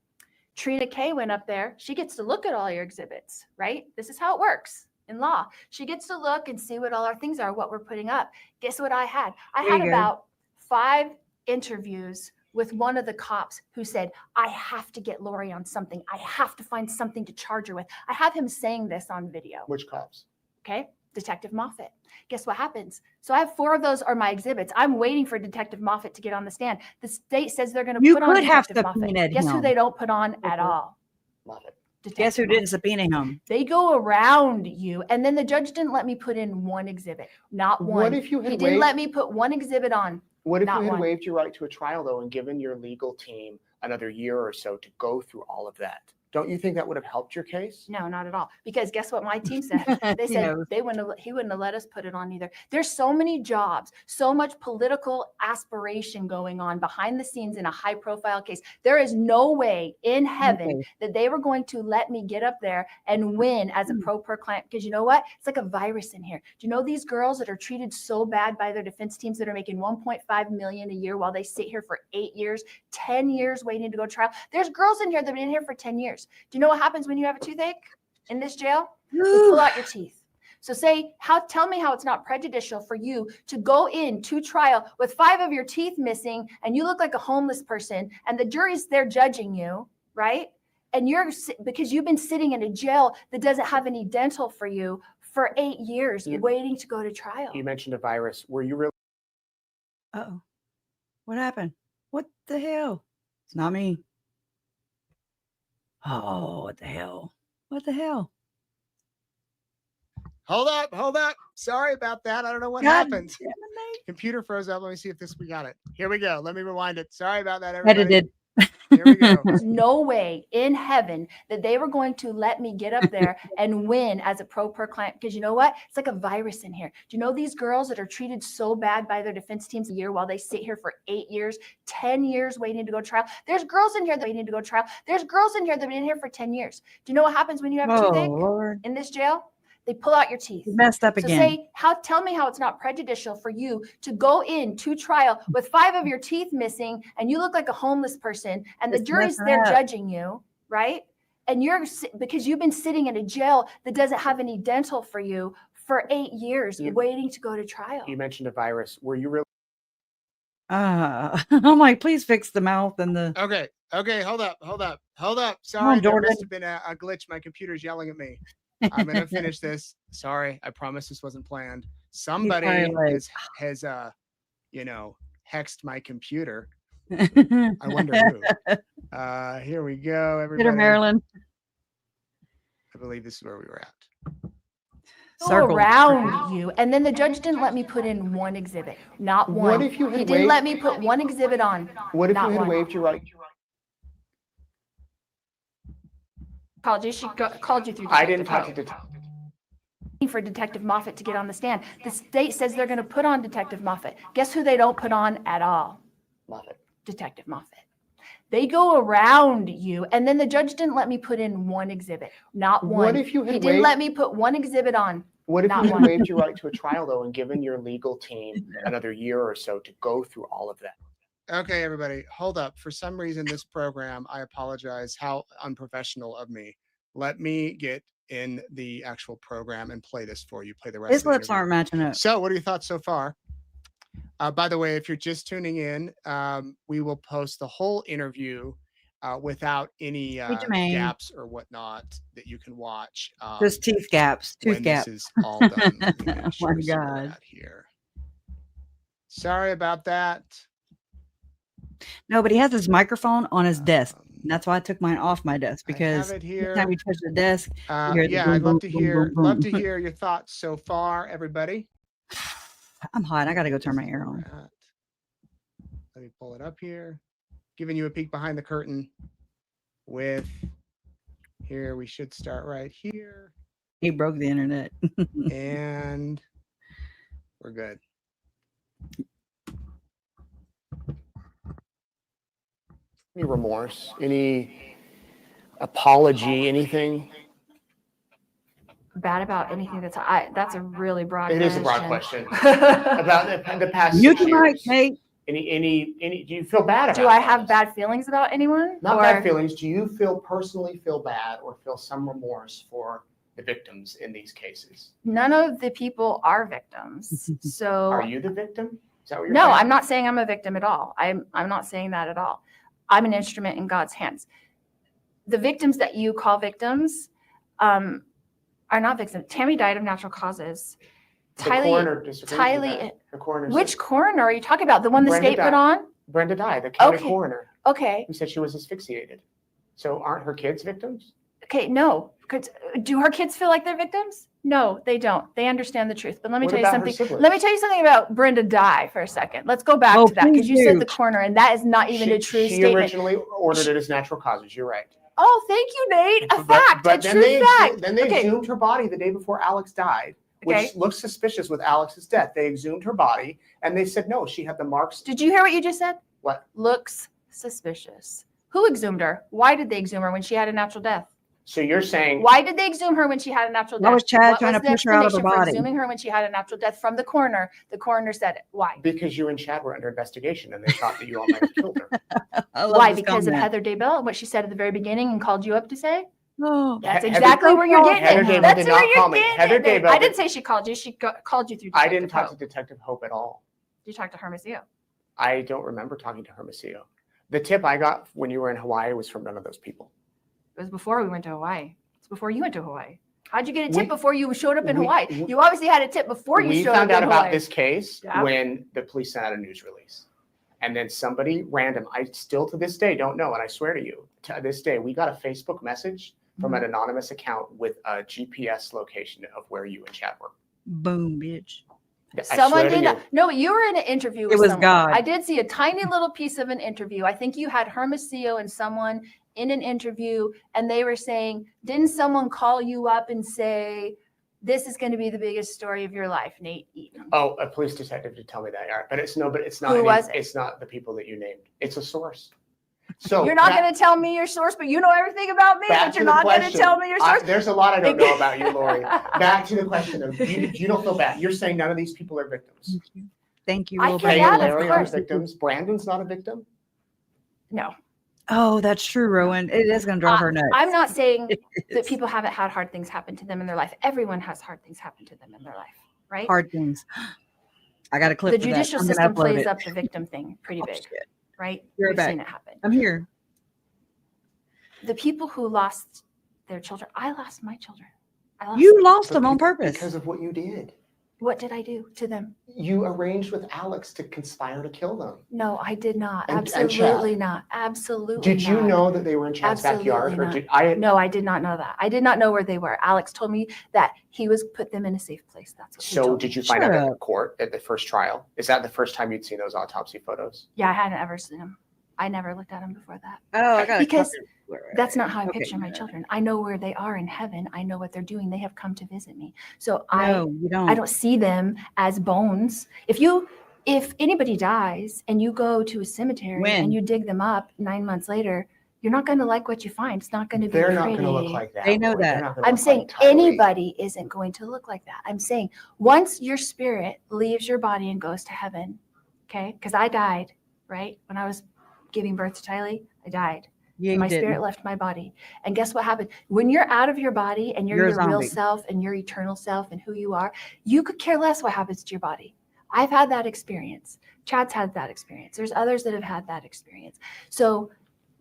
Trina K went up there. She gets to look at all your exhibits, right? This is how it works in law. She gets to look and see what all our things are, what we're putting up. Guess what I had? I There had you go. about 5 interviews with one of the cops who said, I have to get Lori on something. I have to find something to charge her with. I have him saying this on video. Which cops? Okay. Detective Moffat. Guess what happens? So I have 4 of those are my exhibits. I'm waiting for Detective Moffat to get on the stand. The state says they're going to You put on could have Detective Moffat. subpoenaed Guess who him. they don't put on at Mhm. all? Love it. Guess who Detective didn't Moffat. subpoena him? They go around you, and then the judge didn't let me put in one exhibit, not one. What if you He had didn't waived, let me put one exhibit on. what if not you had one. waived your right to a trial though and given your legal team another year or so to go through all of that? Don't you think that would have helped your case? No, not at all. Because guess what my team said? They He said knows. he wouldn't have let us put it on either. There's so many jobs, so much political aspiration going on behind the scenes in a high profile case. There is no way in heaven Okay. that they were going to let me get up there and win as a pro per client. Because you know what? It's like a virus in here. Do you know these girls that are treated so bad by their defense teams that are making 1.5 million a year while they sit here for 8 years, 10 years waiting to go to trial? There's girls in here that have been here for 10 years. Do you know what happens when you have a toothache in this jail? They pull out your teeth. So tell me how it's not prejudicial for you to go in to trial with 5 of your teeth missing and you look like a homeless person and the jury's there judging you, right? And because you've been sitting in a jail that doesn't have any dental for you for 8 years waiting to go to trial. You mentioned a virus. Were you really? Uh-oh. What happened? What the hell? It's not me. Oh, what the hell? What the hell? Hold up. Sorry about that. I don't know what God happened. damn it, Nate. Computer froze up. Let me see if we got it. Here we go. Let me rewind it. Sorry about that, everybody. Edited. Here we go. There's no way in heaven that they were going to let me get up there and win as a pro per client. Because you know what? It's like a virus in here. Do you know these girls that are treated so bad by their defense teams a year while they sit here for 8 years, 10 years waiting to go to trial? There's girls in here that waiting to go to trial. There's girls in here that have been here for 10 years. Do you know what happens when you have a Oh, toothache Lord. in this jail? They pull out your teeth. You messed up So again. tell me how it's not prejudicial for you to go in to trial with 5 of your teeth missing and you look like a homeless person and the Just jury's messing there up. judging you, right? And because you've been sitting in a jail that doesn't have any dental for you for 8 years waiting to go to trial. You mentioned a virus. Were you really? I'm like, please fix the mouth and the. Okay. Hold up. Sorry, there Jordan. must have been a glitch. My computer's yelling at me. I'm gonna finish this. Sorry, I promise this wasn't planned. Somebody probably like- has hexed my computer. I wonder who. Here we go, everybody. Peter Maryland. I believe this is where we were at. go Circle. around you, and then the judge didn't let me put in one exhibit, not one. What if you had He didn't let waived- me put one exhibit on. What if not you had one. waived your right? Apologies, she called you through I didn't Detective talk to Hope. detective. For Detective Moffat to get on the stand. The state says they're going to put on Detective Moffat. Guess who they don't put on at all? Moffat. Detective Moffat. They go around you, and then the judge didn't let me put in one exhibit, not one. What if you had He didn't waived- let me put one exhibit on. What if Not you had one. waived your right to a trial, though, and given your legal team another year or so to go through all of that? Okay, everybody, hold up. For some reason, this program, I apologize. How unprofessional of me. Let me get in the actual program and play this for you. Play the rest His of the lips interview. aren't matching up. So, what are your thoughts so far? By the way, if you're just tuning in, we will post the whole interview without any Jermaine. gaps or whatnot that you can watch. Just teeth gaps. when Tooth gaps. this is all done. Let me make Oh sure my we see where we're God. at here. Sorry about that. No, but he has his microphone on his desk. Um, And that's why I took mine off my desk, I have because it every here. time you touch the desk, you hear the Yeah, boom, I'd love boom, to boom, hear boom, love to boom. hear your thoughts so far, everybody. I'm hot. I got to go turn This my is air where on. we're at. Let me pull it up here. Giving you a peek behind the curtain with here. We should start right here. He broke the internet. And we're good. Any remorse? Any apology? Anything? Bad about anything that's a really broad It is a broad question. About the past Mute 6 your mic, years. Nate. Any? Do you feel bad about? Do I all have this? bad feelings about anyone? Not Or- bad feelings. Do you personally feel bad or feel some remorse for the victims in these cases? None of the people are victims. So Are you the victim? Is that what you're no, saying? I'm not saying I'm a victim at all. I'm not saying that at all. I'm an instrument in God's hands. The victims that you call victims are not victims. Tammy died of natural causes. The coroner disagrees with Tylie- that. The coroner. Which coroner are you talking about? The one the Brenda state put died. on? Brenda died. The county Okay. coroner Okay. who said she was asphyxiated. So aren't her kids victims? Okay. No. Do her kids feel like they're victims? No, they don't. They understand the truth. But let me What tell you about her something. siblings? Let me tell you something about Brenda Dye for a second. Let's go back Oh, to that because you please said do. the coroner, and that is not even a true She statement. originally ordered it as natural causes. You're right. Oh, thank you, Nate. A But fact, a then true they fact. then they Okay. exhumed her body the day before Alex died, which Okay. looks suspicious with Alex's death. They exhumed her body and they said no, she had the marks. Did you hear what you just said? What? Looks suspicious. Who exhumed her? Why did they exhume her when she had a natural death? So you're saying Why did they exhume her when she had a natural That death? was Chad What trying was to the push her out of her explanation for body. exhuming her when she had a natural death from the coroner? The coroner said it. Why? because you and Chad were under investigation and they thought that you all might have killed her. I love Why? this Because of comment. Heather Daybell and what she said at the very beginning and called you up to say? Oh, That's Heather- exactly where you're getting Heather it. Daybell That's did where not you're call me. getting Heather it, Nate. Daybell I did- didn't say she called you. She called you through I Detective didn't talk to Hope. Detective Hope at all. You talked to Hermosillo. I don't remember talking to Hermosillo. The tip I got when you were in Hawaii was from none of those people. It was before we went to Hawaii. It's before you went to Hawaii. How'd you get a tip We- before you showed up in we- Hawaii? we- You obviously had a tip before you We showed found up out in about Hawaii. this case Yeah. when the police sent out a news release. And then somebody random, I still to this day don't know, and I swear to you, to this day, we got a Facebook message from Mm-hmm. an anonymous account with a GPS location of where you and Chad were. boom, bitch. I Someone swear to did you. not. No, you were in an interview with It was someone. God. I did see a tiny little piece of an interview. I think you had Hermosillo and someone in an interview, and they were saying, didn't someone call you up and say, this is going to be the biggest story of your life, Nate Eaton? Oh, a police detective did tell me that, all right. But it's not Who was it? it's not the people that you named. It's a source. So You're not going to tell me your source, but you know everything about me, back but to you're the not going to question. tell me your source. There's a lot I don't know about you, Lori. Back to the question of you don't feel bad. You're saying none of these people are victims. Thank you. I Will feel Kay Bennett. and bad, of Larry aren't course. victims. Brandon's not a victim. No. Oh, that's true, Rowan. It is going to drive her nuts. I'm not saying that It's people haven't had hard things happen to them in their life. Everyone has hard things happen to them in their life, right? hard things. I got a clip The for that. judicial I'm gonna system upload plays it. up the victim thing pretty Oh, big, shit. right? You're We've back. seen it happen. I'm here. The people who lost their children, I lost my children. You lost them on Because purpose. of what you did. What did I do to them? You arranged with Alex to conspire to kill them. No, I did not. And Absolutely Chad. not. Absolutely Did you not. know that they were in Chad's backyard? Absolutely Or not. did I? No, I did not know that. I did not know where they were. Alex told me that he was put them in a safe place. That's what he So told me. did you find Shut out at up. the court at the first trial? Is that the first time you'd seen those autopsy photos? Yeah, I hadn't ever seen him. I never looked at him before that. Oh, I got Because a that's not how I Okay, picture my yeah. children. I know where they are in heaven. I know what they're doing. They have come to visit me. So No, you don't. I don't see them as bones. If anybody dies and you go to a cemetery When? and you dig them up 9 months later, you're not going to like what you find. It's not going to be They're not pretty. going to look like that. They know Lori. that. They're not gonna I'm look saying like Tylie. anybody isn't going to look like that. I'm saying once your spirit leaves your body and goes to heaven, okay? Because I died, right? When I was giving birth to Tylie, I died. Yeah, And my you didn't. spirit left my body. And guess what happened? When you're out of your body and you're You're a your real zombie. self and your eternal self and who you are, you could care less what happens to your body. I've had that experience. Chad's had that experience. There's others that have had that experience. So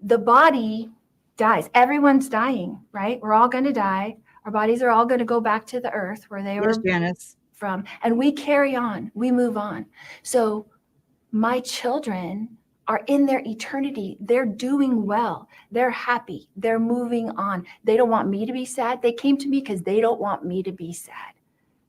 the body dies. Everyone's dying, right? We're all going to die. Our bodies are all going to go back to the earth where they Yes, were Janice. from. And we carry on. We move on. So my children are in their eternity. They're doing well. They're happy. They're moving on. They don't want me to be sad. They came to me because they don't want me to be sad.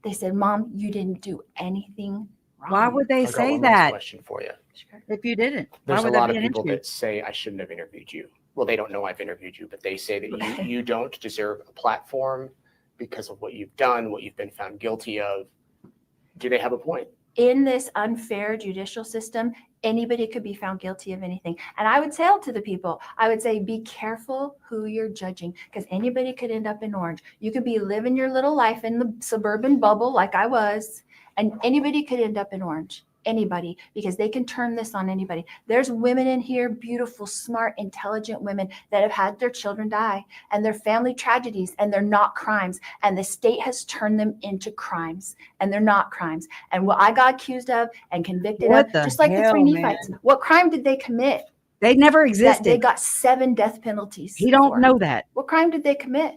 They said, Mom, you didn't do anything wrong. Why would they I've got say one last that question for you. Sure. if you didn't? There's Why a would lot that of be an people issue? that say I shouldn't have interviewed you. Well, they don't know I've interviewed you, but they say that you don't deserve a platform because of what you've done, what you've been found guilty of. Do they have a point? In this unfair judicial system, anybody could be found guilty of anything. And I would tell to the people, I would say, be careful who you're judging, because anybody could end up in orange. You could be living your little life in the suburban bubble like I was, and anybody could end up in orange. Anybody, because they can turn this on anybody. There's women in here, beautiful, smart, intelligent women that have had their children die and their family tragedies, and they're not crimes. And the state has turned them into crimes, and they're not crimes. And what I got accused of and convicted What of, the just like the hell, 3 man? Nephites, what crime did they commit They never that they existed. got 7 death penalties He don't for? know that. What crime did they commit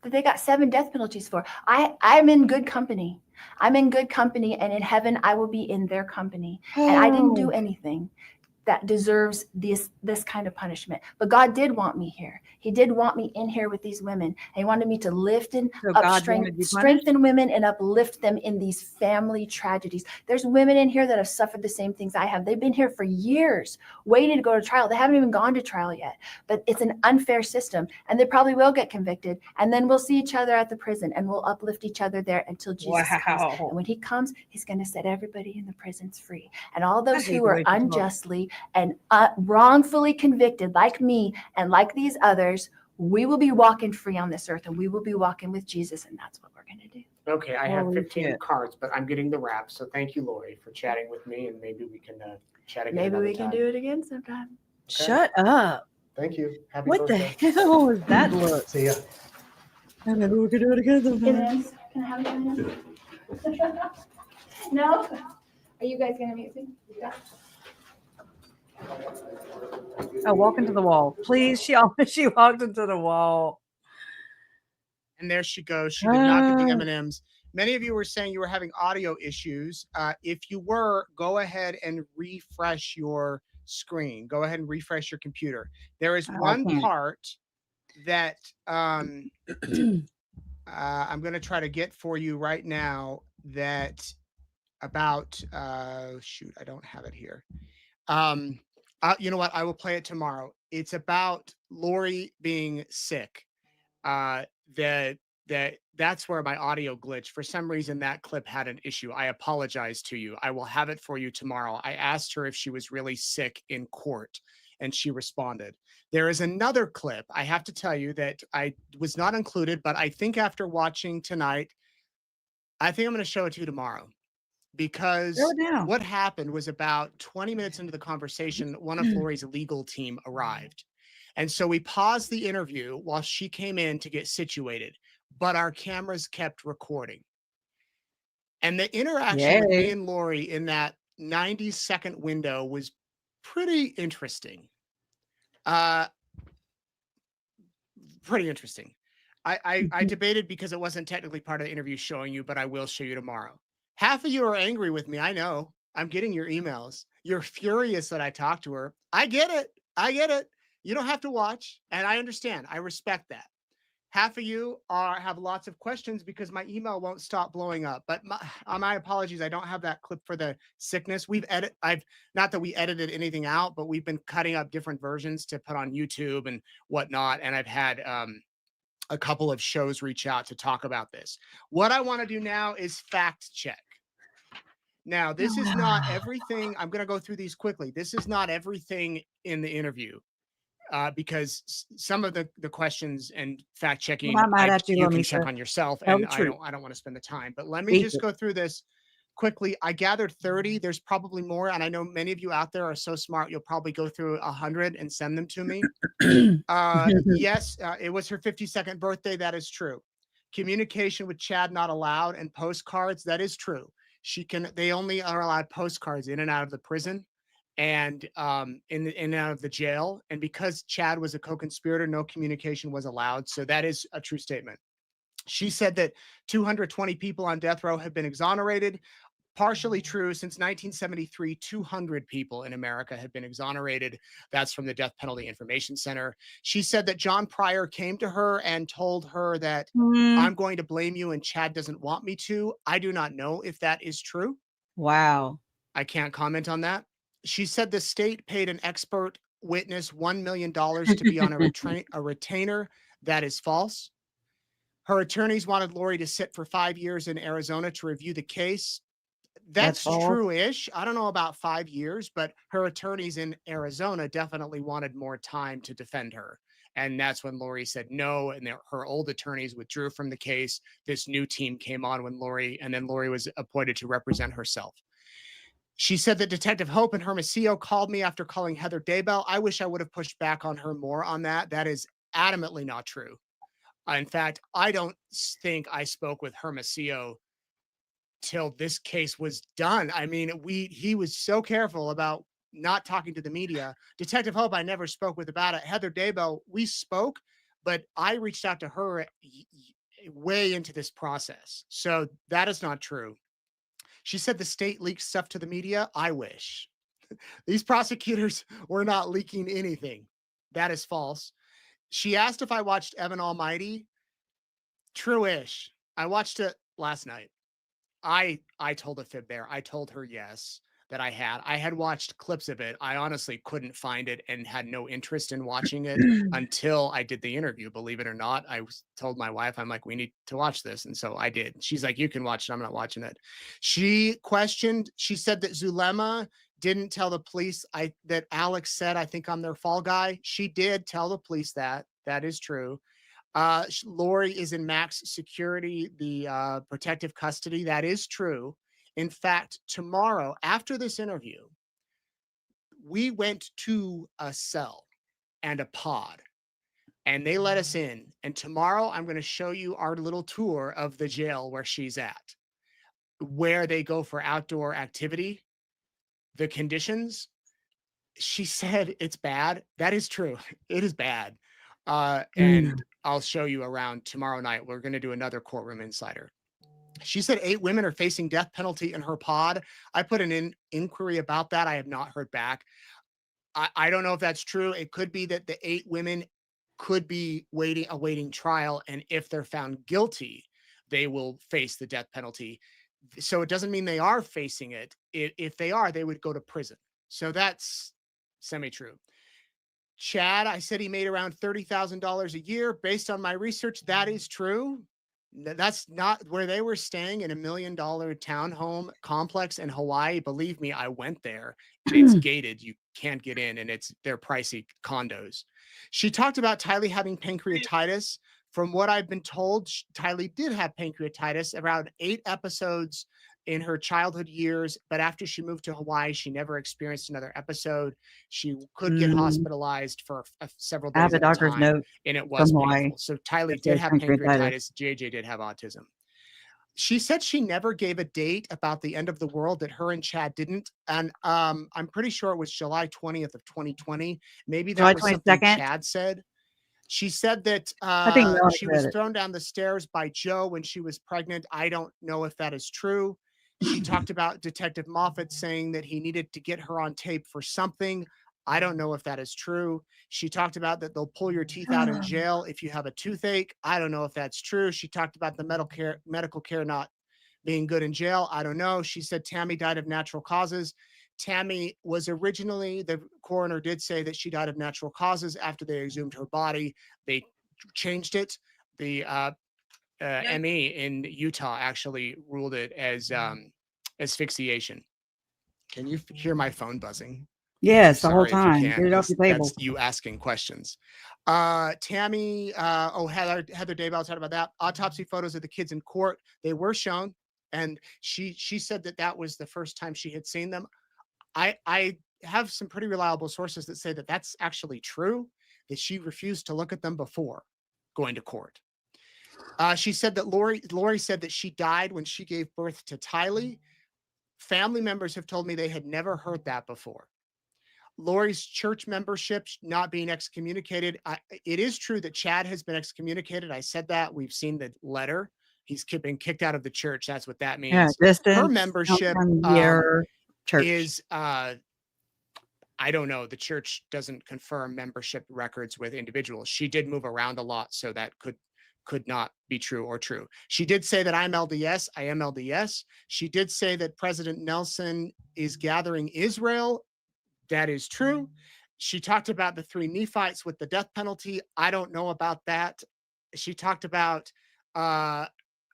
that they got 7 death penalties for? I'm in good company. I'm in good company, and in heaven I will be in their company. And I didn't do Oh, anything that deserves this kind of punishment. But God did want me here. He did want me in here with these women. And he wanted me to lift and so God wanted you punished? strengthen women and uplift them in these family tragedies. There's women in here that have suffered the same things I have. They've been here for years, waiting to go to trial. They haven't even gone to trial yet. But it's an unfair system, and they probably will get convicted. And then we'll see each other at the prison, and we'll uplift each other there until Jesus comes. Wow. And when he comes, he's going to set everybody in the prisons free. And all those hate who the are way she talks. unjustly and wrongfully convicted, like me and like these others, we will be walking free on this earth, and we will be walking with Jesus, and that's what we're going to do. Okay, I have Holy 15 shit. cards, but I'm getting the wrap. So thank you, Lori, for chatting with me, and maybe we can chat again. Maybe another we can time. do it again sometime. Okay. Shut up. Thank you. Happy What the birthday. hell is that look? See ya. And maybe we could do it again sometime. M&Ms? Can I have M&Ms? No? Are you guys going to mute me? Yeah. Oh, walk into the wall. Please. She walked into the wall. And there she goes. She did not get the Ah. M&Ms. Many of you were saying you were having audio issues. If you were, go ahead and refresh your screen. Go ahead and refresh your computer. There is Oh, I one can't. part that I'm going to try to get for you right now that about, shoot, I don't have it here. You know what? I will play it tomorrow. It's about Lori being sick. That's where my audio glitched. For some reason, that clip had an issue. I apologize to you. I will have it for you tomorrow. I asked her if she was really sick in court, and she responded. There is another clip. I have to tell you that I was not included, but I think after watching tonight, I think I'm going to show it to you tomorrow. Because Throw it down. what happened was about 20 minutes into the conversation, one of Lori's legal team arrived. And so we paused the interview while she came in to get situated, but our cameras kept recording. And the interaction with me Yay. and Lori in that 90-second window was pretty interesting. Pretty interesting. I debated because it wasn't technically part of the interview showing you, but I will show you tomorrow. Half of you are angry with me. I know. I'm getting your emails. You're furious that I talked to her. I get it. I get it. You don't have to watch, and I understand. I respect that. Half of you have lots of questions because my email won't stop blowing up. But my apologies, I don't have that clip for the sickness. I've not that we edited anything out, but we've been cutting up different versions to put on YouTube and whatnot. And I've had a couple of shows reach out to talk about this. What I want to do now is fact check. Now, this is not everything. I'm going to go through these quickly. This is not everything in the interview. Because some of the questions and fact checking I'm not mad at you, you can Lamisha. check on yourself, Tell and the truth. I don't want to spend the time. But let me Face just it. go through this quickly. I gathered 30. There's probably more, and I know many of you out there are so smart. You'll probably go through 100 and send them to me. Yes, it was her 52nd birthday. That is true. Communication with Chad not allowed, and postcards. That is true. They only are allowed postcards in and out of the prison and in and out of the jail. And because Chad was a co-conspirator, no communication was allowed. So that is a true statement. She said that 220 people on death row have been exonerated. Partially true. Since 1973, 200 people in America have been exonerated. That's from the Death Penalty Information Center. She said that John Pryor came to her and told her that I'm going to blame you and Chad doesn't want me to. I do not know if that is true. Wow. I can't comment on that. She said the state paid an expert witness $1 million to be on a retainer. That is false. Her attorneys wanted Lori to sit for 5 years in Arizona to review the case. That's true-ish. I don't know about 5 years, but her attorneys in Arizona definitely wanted more time to defend her. And that's when Lori said no, and her old attorneys withdrew from the case. This new team came on when Lori was appointed to represent herself. She said that Detective Hope and Hermosillo called me after calling Heather Daybell. I wish I would have pushed back on her more on that. That is adamantly not true. In fact, I don't think I spoke with Hermosillo till this case was done. I mean, he was so careful about not talking to the media. Detective Hope, I never spoke with about it. Heather Daybell, we spoke, but I reached out to her way into this process. So that is not true. She said the state leaked stuff to the media. I wish. These prosecutors were not leaking anything. That is false. She asked if I watched Evan Almighty. True-ish. I watched it last night. I told a fib there. I told her yes, that I had watched clips of it. I honestly couldn't find it and had no interest in watching it until I did the interview. Believe it or not, told my wife, I'm like, we need to watch this. And so I did. She's like, you can watch it. I'm not watching it. She said that Zulema didn't tell the police that Alex said, I think I'm their fall guy. She did tell the police that. That is true. Lori is in max security, the protective custody. That is true. In fact, tomorrow, after this interview, we went to a cell and a pod, and they let us in. And tomorrow, I'm going to show you our little tour of the jail where she's at, where they go for outdoor activity, the conditions. She said it's bad. That is true. It is bad. And I'll show you around tomorrow night. We're going to do another courtroom insider. She said 8 women are facing death penalty in her pod. I put an inquiry about that. I have not heard back. I don't know if that's true. It could be that the 8 women could be awaiting trial. And if they're found guilty, they will face the death penalty. So it doesn't mean they are facing it. If they are, they would go to prison. So that's semi-true. Chad, I said he made around $30,000 a year. Based on my research, that is true. That's not where they were staying, in $1 million townhome complex in Hawaii. Believe me, I went there. It's gated. You can't get in, and they're pricey condos. She talked about Tylie having pancreatitis. From what I've been told, Tylie did have pancreatitis around 8 episodes in her childhood years, but after she moved to Hawaii, she never experienced another episode. She could get hospitalized for several days I have a doctor's note and it was from Hawaii. painful. So Tylie did have pancreatitis. JJ did have autism. She said she never gave a date about the end of the world, that her and Chad didn't. And I'm pretty sure it was July 20th of 2020. Maybe that was something Chad said. She said that I think Melanie she said was it. thrown down the stairs by Joe when she was pregnant. I don't know if that is true. She talked about Detective Moffat saying that he needed to get her on tape for something. I don't know if that is true. She talked about that they'll pull your teeth out in jail if you have a toothache. I don't know if that's true. She talked about the medical care not being good in jail. I don't know. She said Tammy died of natural causes. Tammy was originally, the coroner did say that she died of natural causes after they exhumed her body. They changed it. The ME in Utah actually ruled it as asphyxiation. Can you hear my phone buzzing? I'm Yes, the whole sorry if you time. Get can't, it off because your table. that's you asking questions. Tammy, Heather Daybell talked about that. Autopsy photos of the kids in court, they were shown, and she said that that was the first time she had seen them. I have some pretty reliable sources that say that that's actually true, that she refused to look at them before going to court. She said that Lori said that she died when she gave birth to Tylie. Family members have told me they had never heard that before. Lori's church membership not being excommunicated. It is true that Chad has been excommunicated. I said that. We've seen the letter. He's been kicked out of the church. That's what that Yeah, means. Her distance, membership year, church. is I don't know. The church doesn't confirm membership records with individuals. She did move around a lot, so that could not be true or true. She did say that I'm LDS. I am LDS. She did say that President Nelson is gathering Israel. That is true. She talked about the 3 Nephites with the death penalty. I don't know about that. She talked about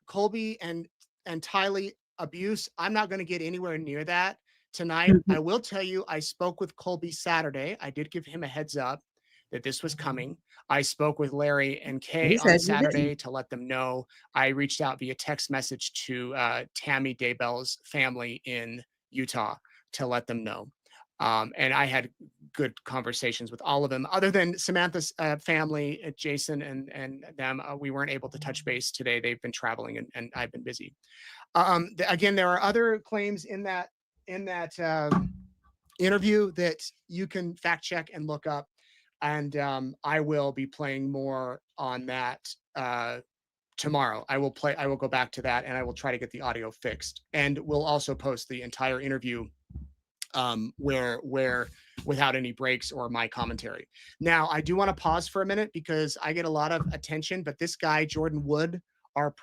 Colby and Tylie abuse. I'm not going to get anywhere near that tonight. I will tell you, I spoke with Colby Saturday. I did give him a heads up that this was coming. I spoke with Larry and Kay on Saturday to let them know. I reached out via text message to Tammy Daybell's family in Utah to let them know. And I had good conversations with all of them. Other than Samantha's family, Jason and them, we weren't able to touch base today. They've been traveling and I've been busy. Again, there are other claims in that interview that you can fact check and look up. And I will be playing more on that tomorrow. I will go back to that and I will try to get the audio fixed. And we'll also post the entire interview where without any breaks or my commentary. Now, I do want to pause for a minute because I get a lot of attention, but this guy, Jordan Wood, our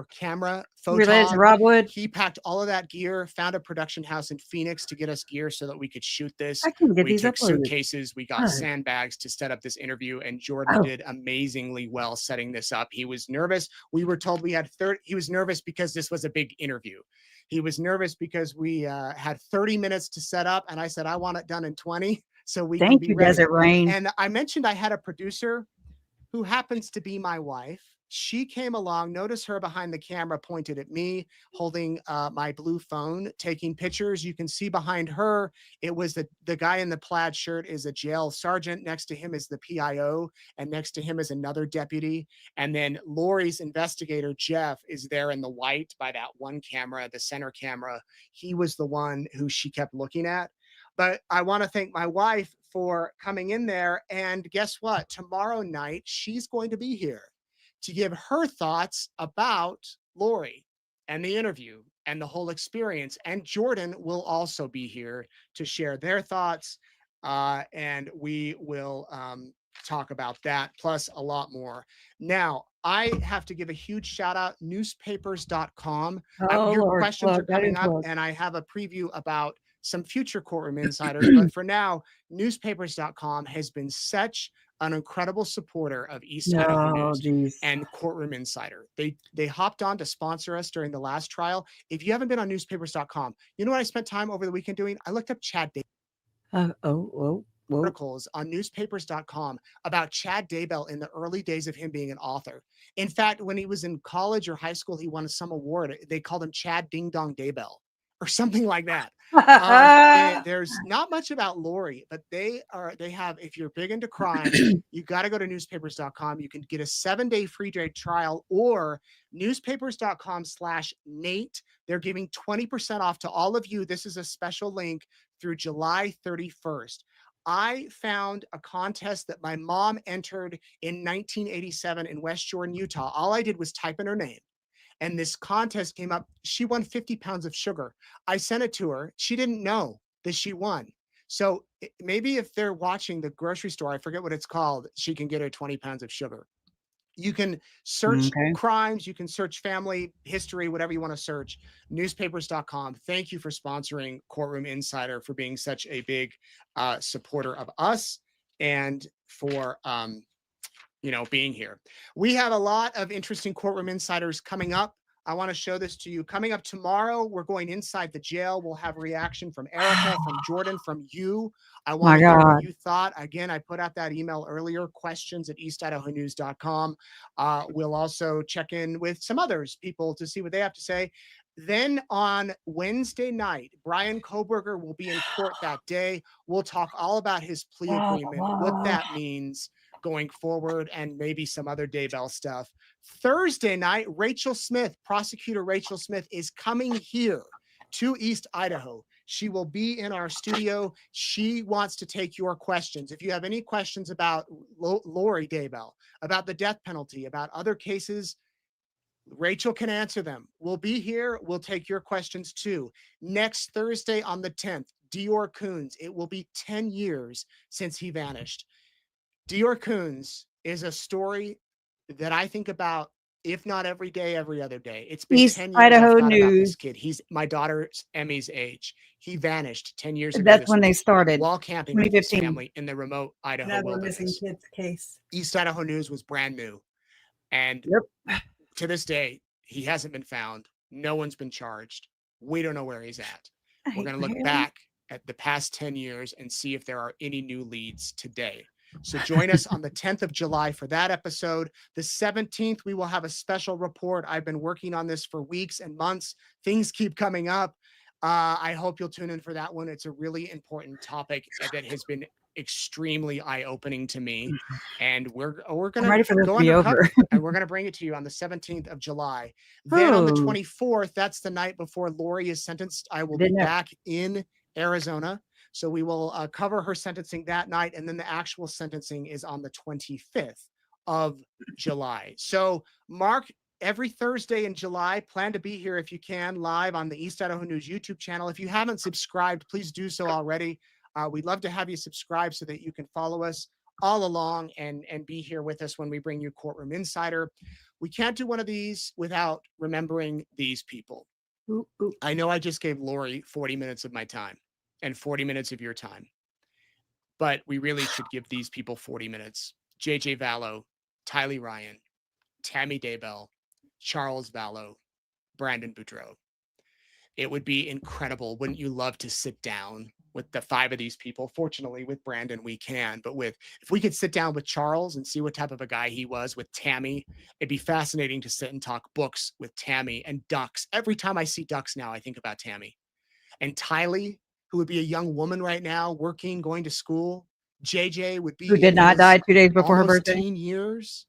camera Related to photog, Rob Wood. he packed all of that gear, found a production house in Phoenix to get us gear so that we could shoot this. I can get We these took uploaded. suitcases, we got sandbags to set up this interview, and Jordan did amazingly well setting this up. He was nervous. We were told we had 30. He was nervous because this was a big interview. He was nervous because we had 30 minutes to set up, and I said I want it done in 20 so we can be ready. Desert Rain. And I mentioned I had a producer who happens to be my wife. She came along. Notice her behind the camera pointed at me, holding my blue phone, taking pictures. You can see behind her, it was the guy in the plaid shirt is a jail sergeant. Next to him is the PIO, and next to him is another deputy. And then Lori's investigator, Jeff, is there in the white by that one camera, the center camera. He was the one who she kept looking at. But I want to thank my wife for coming in there. And guess what? Tomorrow night, she's going to be here to give her thoughts about Lori and the interview and the whole experience. And Jordan will also be here to share their thoughts. And we will talk about that, plus a lot more. Now, I have to give a huge shout out, newspapers.com. Your questions are coming up, and I have a preview about some future courtroom insiders. But for now, newspapers.com has been such an incredible supporter of East Idaho News and Courtroom Insider. They hopped on to sponsor us during the last trial. If you haven't been on newspapers.com, you know what I spent time over the weekend doing? I looked up Chad Daybell. Articles on newspapers.com about Chad Daybell in the early days of him being an author. In fact, when he was in college or high school, he won some award. They called him Chad Ding Dong Daybell or something like that. There's not much about Lori, but they have, if you're big into crime, you got to go to newspapers.com. You can get a 7-day free day trial, or newspapers.com/Nate. They're giving 20% off to all of you. This is a special link through July 31st. I found a contest that my mom entered in 1987 in West Jordan, Utah. All I did was type in her name, and this contest came up. She won 50 pounds of sugar. I sent it to her. She didn't know that she won. So maybe if they're watching the grocery store, I forget what it's called, she can get her 20 pounds of sugar. You can search Okay. crimes, you can search family history, whatever you want to search. Newspapers.com. Thank you for sponsoring Courtroom Insider, for being such a big supporter of us, and for being here. We have a lot of interesting Courtroom Insiders coming up. I want to show this to you. Coming up tomorrow, we're going inside the jail. We'll have reaction from Erica, from Jordan, from you. I want My to hear what God. you thought. Again, I put out that email earlier, questions@eastidahonews.com. We'll also check in with some others, people, to see what they have to say. Then on Wednesday night, Brian Koberger will be in court that day. We'll talk all about his plea agreement, what Oh, that means going forward, and maybe some other Daybell stuff. Thursday night, prosecutor Rachel Smith, is coming here to East Idaho. She will be in our studio. She wants to take your questions. If you have any questions about Lori Daybell, about the death penalty, about other cases, Rachel can answer them. We'll be here. We'll take your questions too. Next Thursday on the 10th, Dior Coons. It will be 10 years since he vanished. Dior Coons is a story that I think about, if not every day, every other day. It's been East 10 years I've Idaho thought about this News. kid. He's my daughter's Emmy's age. He vanished 10 years ago That's this when they week started. while camping with his 2015. family in the remote Idaho Another missing wilderness. kids case. East Idaho News was brand new. And Yep. to this day, he hasn't been found. No one's been charged. We don't know where he's at. We're going to look back at the past 10 years and see if there are any new leads today. So join us on the 10th of July for that episode. The 17th, we will have a special report. I've been working on this for weeks and months. Things keep coming up. I hope you'll tune in for that one. It's a really important topic that has been extremely eye-opening to me. And we're going ready for to this go to be undercover, over. and we're going to bring it to you on the 17th of July. Then on the Oh. 24th, that's the night before Lori is sentenced. I will be Didn't know. back in Arizona. So we will cover her sentencing that night. And then the actual sentencing is on the 25th of July. So mark every Thursday in July. Plan to be here if you can, live on the East Idaho News YouTube channel. If you haven't subscribed, please do so already. We'd love to have you subscribe so that you can follow us all along and be here with us when we bring you Courtroom Insider. We can't do one of these without remembering these people. Ooh, ooh. I know I just gave Lori 40 minutes of my time and 40 minutes of your time, but we really should give these people 40 minutes. JJ Vallow, Tylie Ryan, Tammy Daybell, Charles Vallow, Brandon Boudreau. It would be incredible. Wouldn't you love to sit down with the 5 of these people? Fortunately, with Brandon, we can, but if we could sit down with Charles and see what type of a guy he was, with Tammy, it'd be fascinating to sit and talk books with Tammy, and ducks. Every time I see ducks now, I think about Tammy. And Tylie, who would be a young woman right now, working, going to school. JJ would be Who did not die 2 days before her birthday? teen years,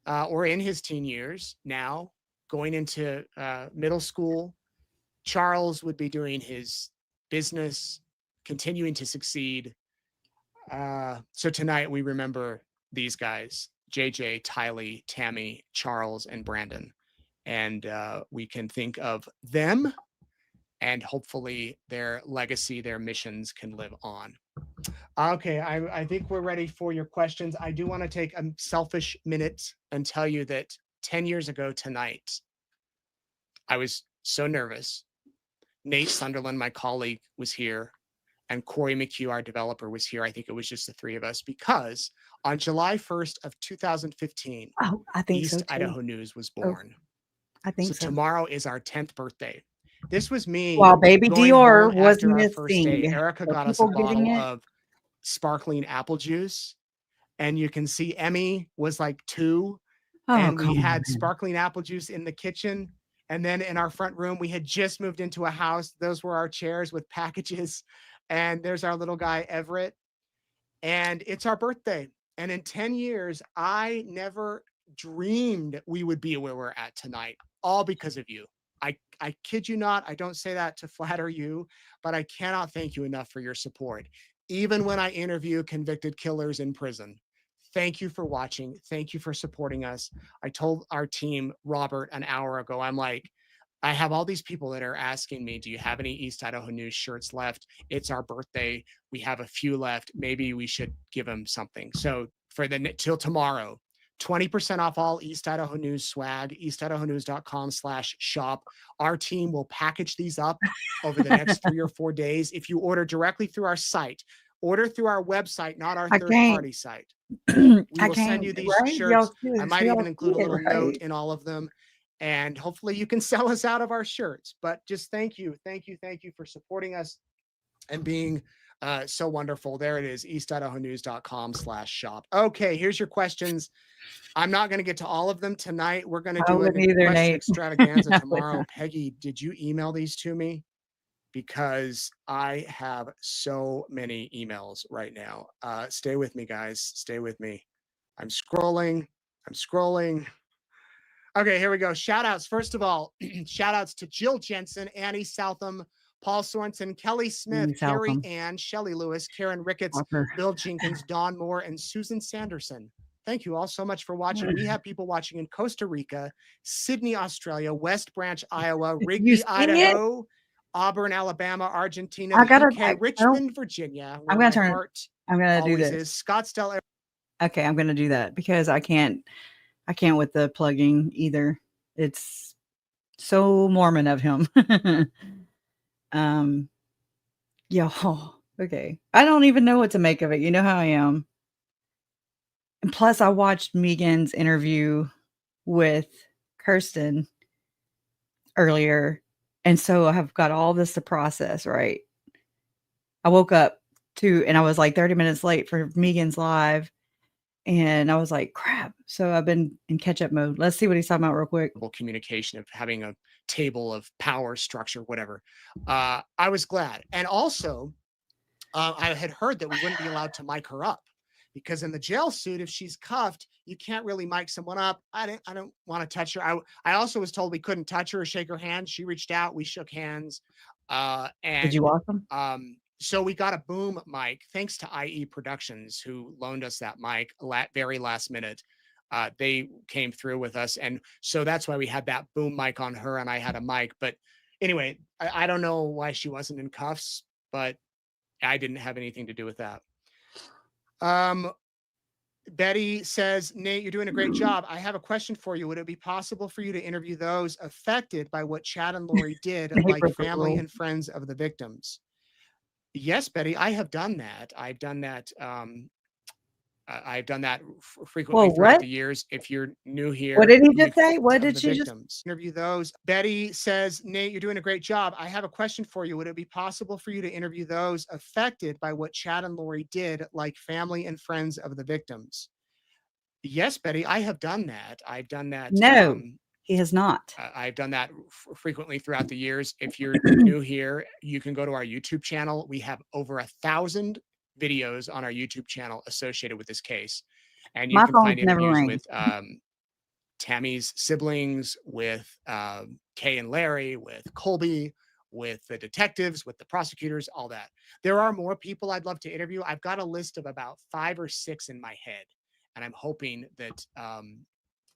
or in his teen years now, going into middle school. Charles would be doing his business, continuing to succeed. So tonight we remember these guys: JJ, Tylie, Tammy, Charles, and Brandon. And we can think of them, and hopefully their legacy, their missions can live on. Okay, I think we're ready for your questions. I do want to take a selfish minute and tell you that 10 years ago tonight, I was so nervous. Nate Sunderland, my colleague, was here, and Corey McHugh, our developer, was here. I think it was just the 3 of us, because on July 1st of 2015, Oh, I think East so too. Idaho News was born. I think so. Tomorrow is our 10th birthday. This was me. While baby going Dior home was after our first day. missing. Erica Were got us a people getting bottle it? of sparkling apple juice, and you can see Emmy was like 2, Oh, and we come had on. sparkling apple juice in the kitchen. And then in our front room, we had just moved into a house. Those were our chairs with packages. And there's our little guy, Everett. And it's our birthday. And in 10 years, I never dreamed we would be where we're at tonight, all because of you. I kid you not. I don't say that to flatter you, but I cannot thank you enough for your support. even when I interview convicted killers in prison. Thank you for watching. Thank you for supporting us. I told our team, Robert, an hour ago, I'm like, I have all these people that are asking me, do you have any East Idaho News shirts left? It's our birthday. We have a few left. Maybe we should give them something. So for the till tomorrow, 20% off all East Idaho News swag, eastidahonews.com/shop. Our team will package these up over the next 3 or 4 days. If you order directly through our site, order through our website, not our I can't. third-party site. I We will send can't, you these right? shirts. I So might y'all even include see a it, little note right? in all of them. And hopefully you can sell us out of our shirts. But just thank you. Thank you. Thank you for supporting us and being so wonderful. There it is, eastidahonews.com/shop. Okay, here's your questions. I'm not going to get to all of them tonight. We're going to I do a wouldn't either, question Nate. extravaganza I would tomorrow. not. Peggy, did you email these to me? Because I have so many emails right now. Stay with me, guys. Stay with me. I'm scrolling. I'm scrolling. Okay, here we go. Shout outs. First of all, shout outs to Jill Jensen, Annie Southam, Paul Sorensen, Kelly Smith, Annie Carrie Southam. Ann, Shelley Lewis, Karen Ricketts, Fucker. Bill Jenkins, Don Moore, and Susan Sanderson. Thank you all so much for watching. We have people watching in Costa Rica, Sydney, Australia, West Branch, Iowa, You Rigby, see it? Idaho, Auburn, Alabama, Argentina, I the gotta. UK, Richmond, Virginia, I'm where gonna my turn. heart I'm gonna do always this. is, Scottsdale. Okay, I'm gonna do that because I can't with the plugging either. It's so Mormon of him. um, yeah. Okay. I don't even know what to make of it. You know how I am. And plus, I watched Megan's interview with Kirsten earlier, and so I have got all this to process. Right. I woke up and I was like 30 minutes late for Megan's live. And I was like, crap. So I've been in catch up mode. Let's see what he's talking about real quick. Communication of having a table of power structure, whatever. I was glad. And also, I had heard that we wouldn't be allowed to mic her up because in the jail suit, if she's cuffed, you can't really mic someone up. I don't want to touch her. I also was told we couldn't touch her or shake her hand. She reached out, we shook hands. Did you And watch them? so we got a boom mic thanks to IE Productions, who loaned us that mic very last minute. They came through with us. And so that's why we had that boom mic on her and I had a mic. But anyway, I don't know why she wasn't in cuffs, but I didn't have anything to do with that. Betty says, Nate, you're doing a great job. I have a question for you. Would it be possible for you to interview those affected by what Chad and Lori did, They like broke the family rule. and friends of the victims? Yes, Betty, I have done that. I've done that frequently Whoa, throughout what? the years. If you're new What here, did he you just say? What of did the she just? victims. Interview those. Betty says, Nate, you're doing a great job. I have a question for you. Would it be possible for you to interview those affected by what Chad and Lori did, like family and friends of the victims? Yes, Betty, I have done that. I've done that. No, he has not. I've done that frequently throughout the years. If you're new here, you can go to our YouTube channel. We have over 1,000 videos on our YouTube channel associated with this case. And you My can phone's find never interviews rang. with Tammy's siblings, with Kay and Larry, with Colby, with the detectives, with the prosecutors, all that. There are more people I'd love to interview. I've got a list of about 5 or 6 in my head, and I'm hoping that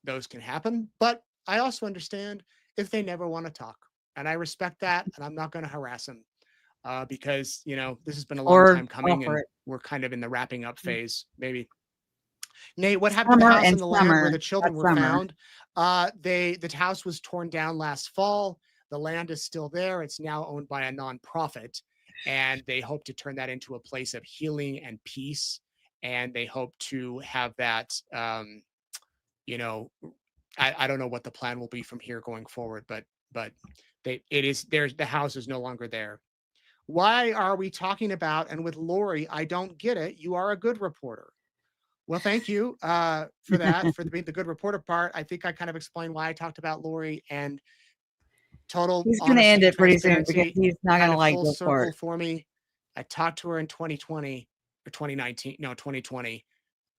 those can happen. But I also understand if they never want to talk, and I respect that, and I'm not going to harass them because, you know, this has been a long Or time coming, offer and it. we're kind of in the wrapping up phase, maybe. Nate, what happened to the Summer house and and the land where summer. the children That's were summer. found? The house was torn down last fall. The land is still there. It's now owned by a nonprofit, and they hope to turn that into a place of healing and peace. And they hope to have that, you know, I don't know what the plan will be from here going forward, but the house is no longer there. Why are we talking about and with Lori? I don't get it. You are a good reporter. Well, thank you for that, for being the good reporter part. I think I kind of explained why I talked about Lori, and total He's going to end honesty, it pretty soon because transparency, he's not going kind to of like full this circle part. for me. I talked to her in 2020 or 2019, no, 2020.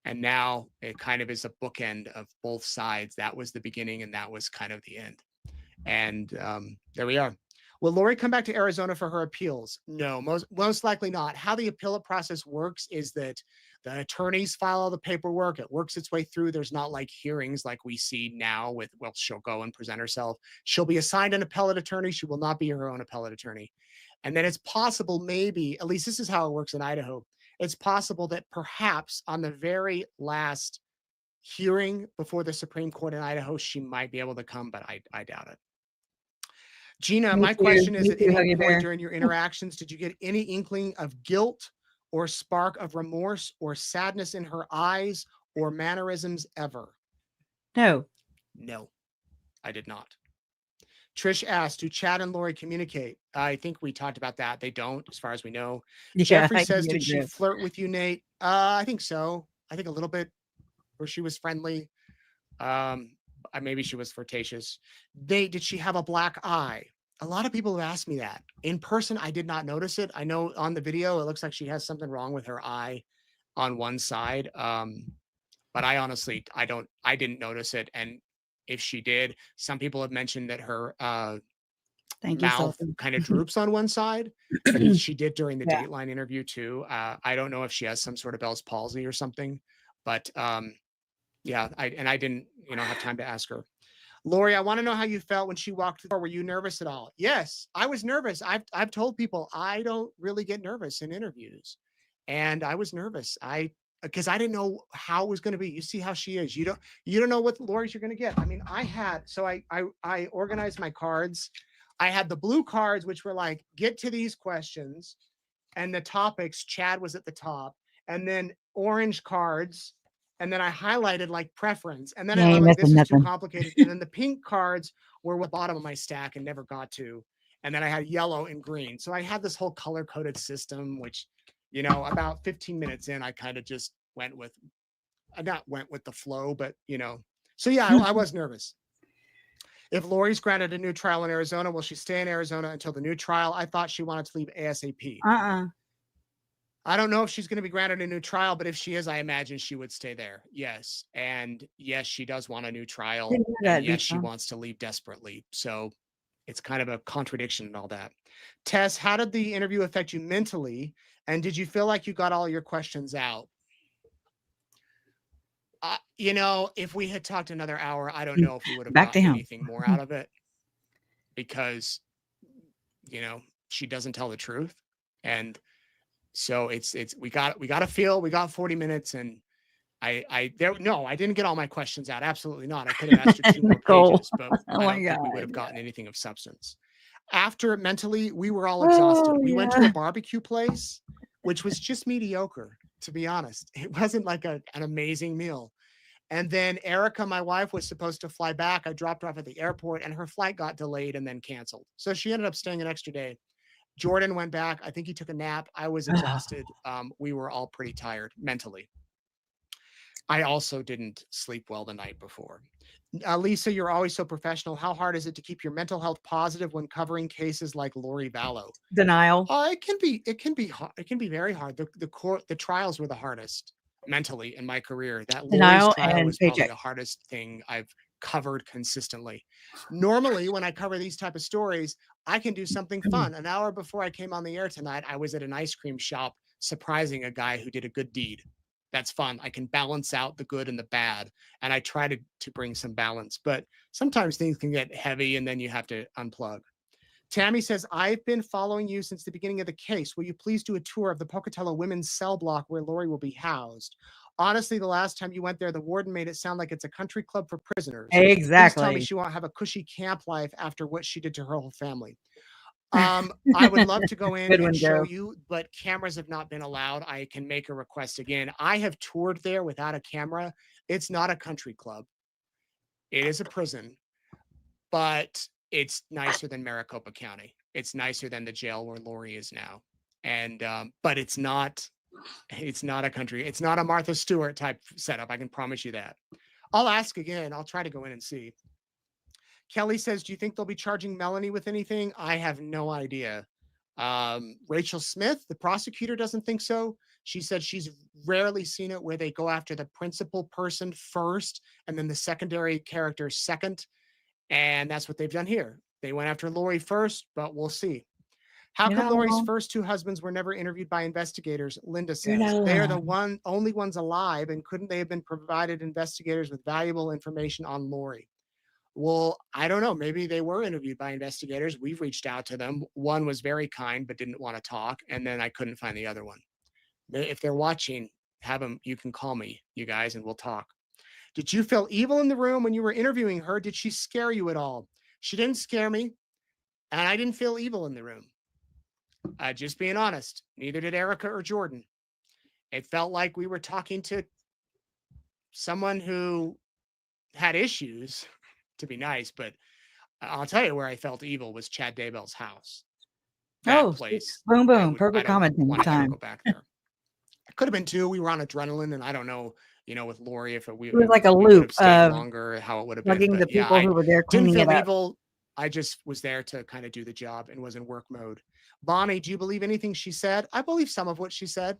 And now it kind of is a bookend of both sides. That was the beginning and that was kind of the end. And there we are. Will Lori come back to Arizona for her appeals? No, most likely not. How the appeal process works is that the attorneys file all the paperwork. It works its way through. There's not like hearings like we see now with, well, she'll go and present herself. She'll be assigned an appellate attorney. She will not be her own appellate attorney. And then it's possible, maybe, at least this is how it works in Idaho. It's possible that perhaps on the very last hearing before the Supreme Court in Idaho, she might be able to come, but I doubt it. Gina, my question is, at any point during your interactions, did you get any inkling of guilt or spark of remorse or sadness in her eyes or mannerisms ever? No. No, I did not. Trish asked, do Chad and Lori communicate? I think we talked about that. They don't, as far as we know. Yeah, Jeffrey says, did she flirt with you, Nate? I think so. I think a little bit, or she was friendly. Maybe she was flirtatious. Did she have a black eye? A lot of people have asked me that. In person, I did not notice it. I know on the video, it looks like she has something wrong with her eye on one side. But I honestly, I didn't notice it. And if she did, some people have mentioned that her mouth kind of droops on one side. But she did during the Dateline interview too. I don't know if she has some sort of Bell's palsy or something, but yeah, I didn't, have time to ask her. Lori, I want to know how you felt when she walked through the door. Were you nervous at all? Yes, I was nervous. I've told people I don't really get nervous in interviews, and I was nervous. Because I didn't know how it was going to be. You see how she is. You don't know what Lori's you're going to get. I mean, I organized my cards. I had the blue cards, which were like, get to these questions, and the topics. Chad was at the top, and then orange cards. And then I highlighted like preference. And then I was like, this is too complicated. And then the pink cards were at the bottom of my stack and never got to. And then I had yellow and green. So I had this whole color coded system, which, about 15 minutes in, I kind of just went with the flow, but so yeah, I was nervous. If Lori's granted a new trial in Arizona, will she stay in Arizona until the new trial? I thought she wanted to leave ASAP. I don't know if she's going to be granted a new trial, but if she is, I imagine she would stay there. Yes. And yes, she does want a new trial. And yes, she wants to leave desperately. So it's kind of a contradiction and all that. Tess, how did the interview affect you mentally? And did you feel like you got all your questions out? If we had talked another hour, I don't know if we would have gotten anything more out of it, because, she doesn't tell the truth. And so we got 40 minutes, and I didn't get all my questions out. Absolutely not. I could have asked her 2 more pages, but I don't think we would have gotten anything of substance. After mentally, we were all exhausted. We went to a barbecue place, which was just mediocre, to be honest. It wasn't like an amazing meal. And then Erica, my wife, was supposed to fly back. I dropped her off at the airport, and her flight got delayed and then canceled. So she ended up staying an extra day. Jordan went back. I think he took a nap. I was exhausted. We were all pretty tired mentally. I also didn't sleep well the night before. Lisa, you're always so professional. How hard is it to keep your mental health positive when covering cases like Lori Vallow? Denial. It can be hard. It can be very hard. The trials were the hardest mentally in my career. That Lori's trial was probably the hardest thing I've covered consistently. Normally, when I cover these type of stories, I can do something fun. An hour before I came on the air tonight, I was at an ice cream shop surprising a guy who did a good deed. That's fun. I can balance out the good and the bad, and I try to bring some balance. But sometimes things can get heavy, and then you have to unplug. Tammy says, I've been following you since the beginning of the case. Will you please do a tour of the Pocatello women's cell block where Lori will be housed? Honestly, the last time you went there, the warden made it sound like it's a country club for prisoners. Exactly. Please tell me she won't have a cushy camp life after what she did to her whole family. I would love to go in and show you, but cameras have not been allowed. I can make a request again. I have toured there without a camera. It's not a country club. It is a prison, but it's nicer than Maricopa County. It's nicer than the jail where Lori is now. And, but it's not a country. It's not a Martha Stewart type setup. I can promise you that. I'll ask again. I'll try to go in and see. Kelly says, do you think they'll be charging Melanie with anything? I have no idea. Rachel Smith, the prosecutor, doesn't think so. She said she's rarely seen it where they go after the principal person first and then the secondary character second. And that's what they've done here. They went after Lori first, but we'll see. How You're come not Lori's alone. first two husbands were never interviewed by investigators? Linda You're not says they are the alone. only ones alive, and couldn't they have been provided investigators with valuable information on Lori? Well, I don't know. Maybe they were interviewed by investigators. We've reached out to them. One was very kind but didn't want to talk, and then I couldn't find the other one. If they're watching, have them. You can call me, you guys, and we'll talk. Did you feel evil in the room when you were interviewing her? Did she scare you at all? She didn't scare me, and I didn't feel evil in the room. Just being honest. Neither did Erica or Jordan. It felt like we were talking to someone who had issues, to be nice, but I'll tell you where I felt evil was Chad Daybell's house. That Oh, place, boom, I boom. I Perfect don't commenting want to ever time. go back there. It could have been too. We were on adrenaline, and I don't know, with Lori, if It was like a we would loop have stayed of longer, how it would have been. bugging But the yeah, people I who were there didn't cleaning it feel up. evil. I just was there to kind of do the job and was in work mode. Bonnie, do you believe anything she said? I believe some of what she said.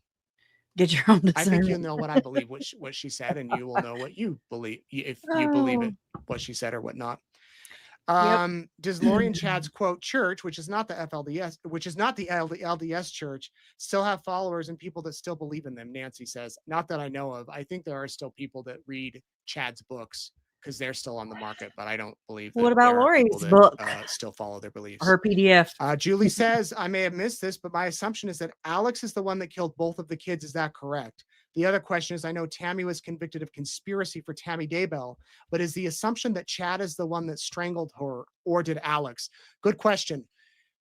Get your own I think you'll discernment. know what I believe, what she said, and you will know what you believe, if you believe Oh, it, what she said or whatnot. yep. Does Lori and Chad's quote church, which is not the FLDS, which is not the LDS church, still have followers and people that still believe in them? Nancy says, not that I know of. I think there are still people that read Chad's books because they're still on the market, but I don't believe that What about there are people Lori's that book? still follow their beliefs. Her PDF. Julie says, I may have missed this, but my assumption is that Alex is the one that killed both of the kids. Is that correct? The other question is, I know Tammy was convicted of conspiracy for Tammy Daybell, but is the assumption that Chad is the one that strangled her, or did Alex? Good question.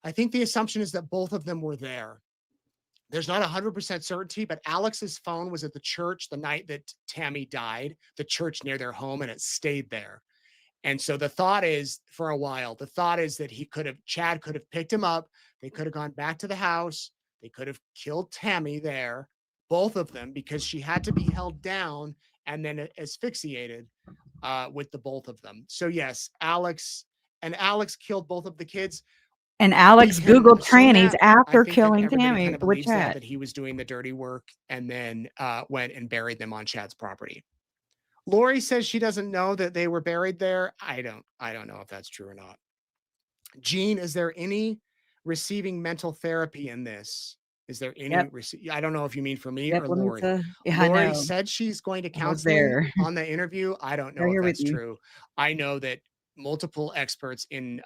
I think the assumption is that both of them were there. There's not 100% certainty, but Alex's phone was at the church the night that Tammy died, the church near their home, and it stayed there. And so the thought is, for a while, the thought is that Chad could have picked him up. They could have gone back to the house. They could have killed Tammy there, both of them, because she had to be held down and then asphyxiated with the both of them. So yes, Alex killed both of the kids. And We Alex can Googled assume trannies that. I after think that killing everybody kind Tammy of with believes Chad. that he was doing the dirty work and then went and buried them on Chad's property. Lori says she doesn't know that they were buried there. I don't know if that's true or not. Jean, is there any receiving mental therapy in this? Is there any? Yep. I don't know if you mean for me Yep. or Let me Lori. tell. Yeah, I Lori know. said she's going to I was counseling there. on the interview. I don't Right know if here with that's you. true. I know that multiple experts in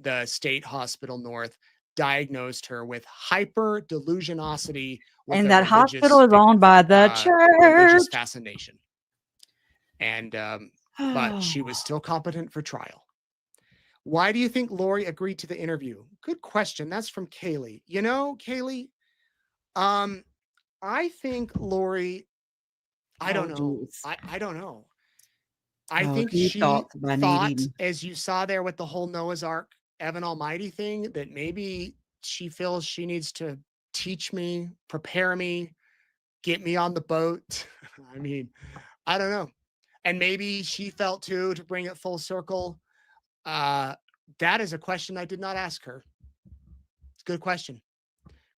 the state hospital north diagnosed her with hyper delusionosity with And a that hospital is owned by the religious church. fascination. And but she was still competent for trial. Why do you think Lori agreed to the interview? Good question. That's from Kaylee. Kaylee, um, I think Lori, I don't Oh, know. geez. I don't know. I Oh, think deep she thoughts by Nate thought, Eaton. as you saw there with the whole Noah's Ark, Evan Almighty thing, that maybe she feels she needs to teach me, prepare me, get me on the boat. I mean, I don't know. And maybe she felt too, to bring it full circle. That is a question I did not ask her. It's a good question.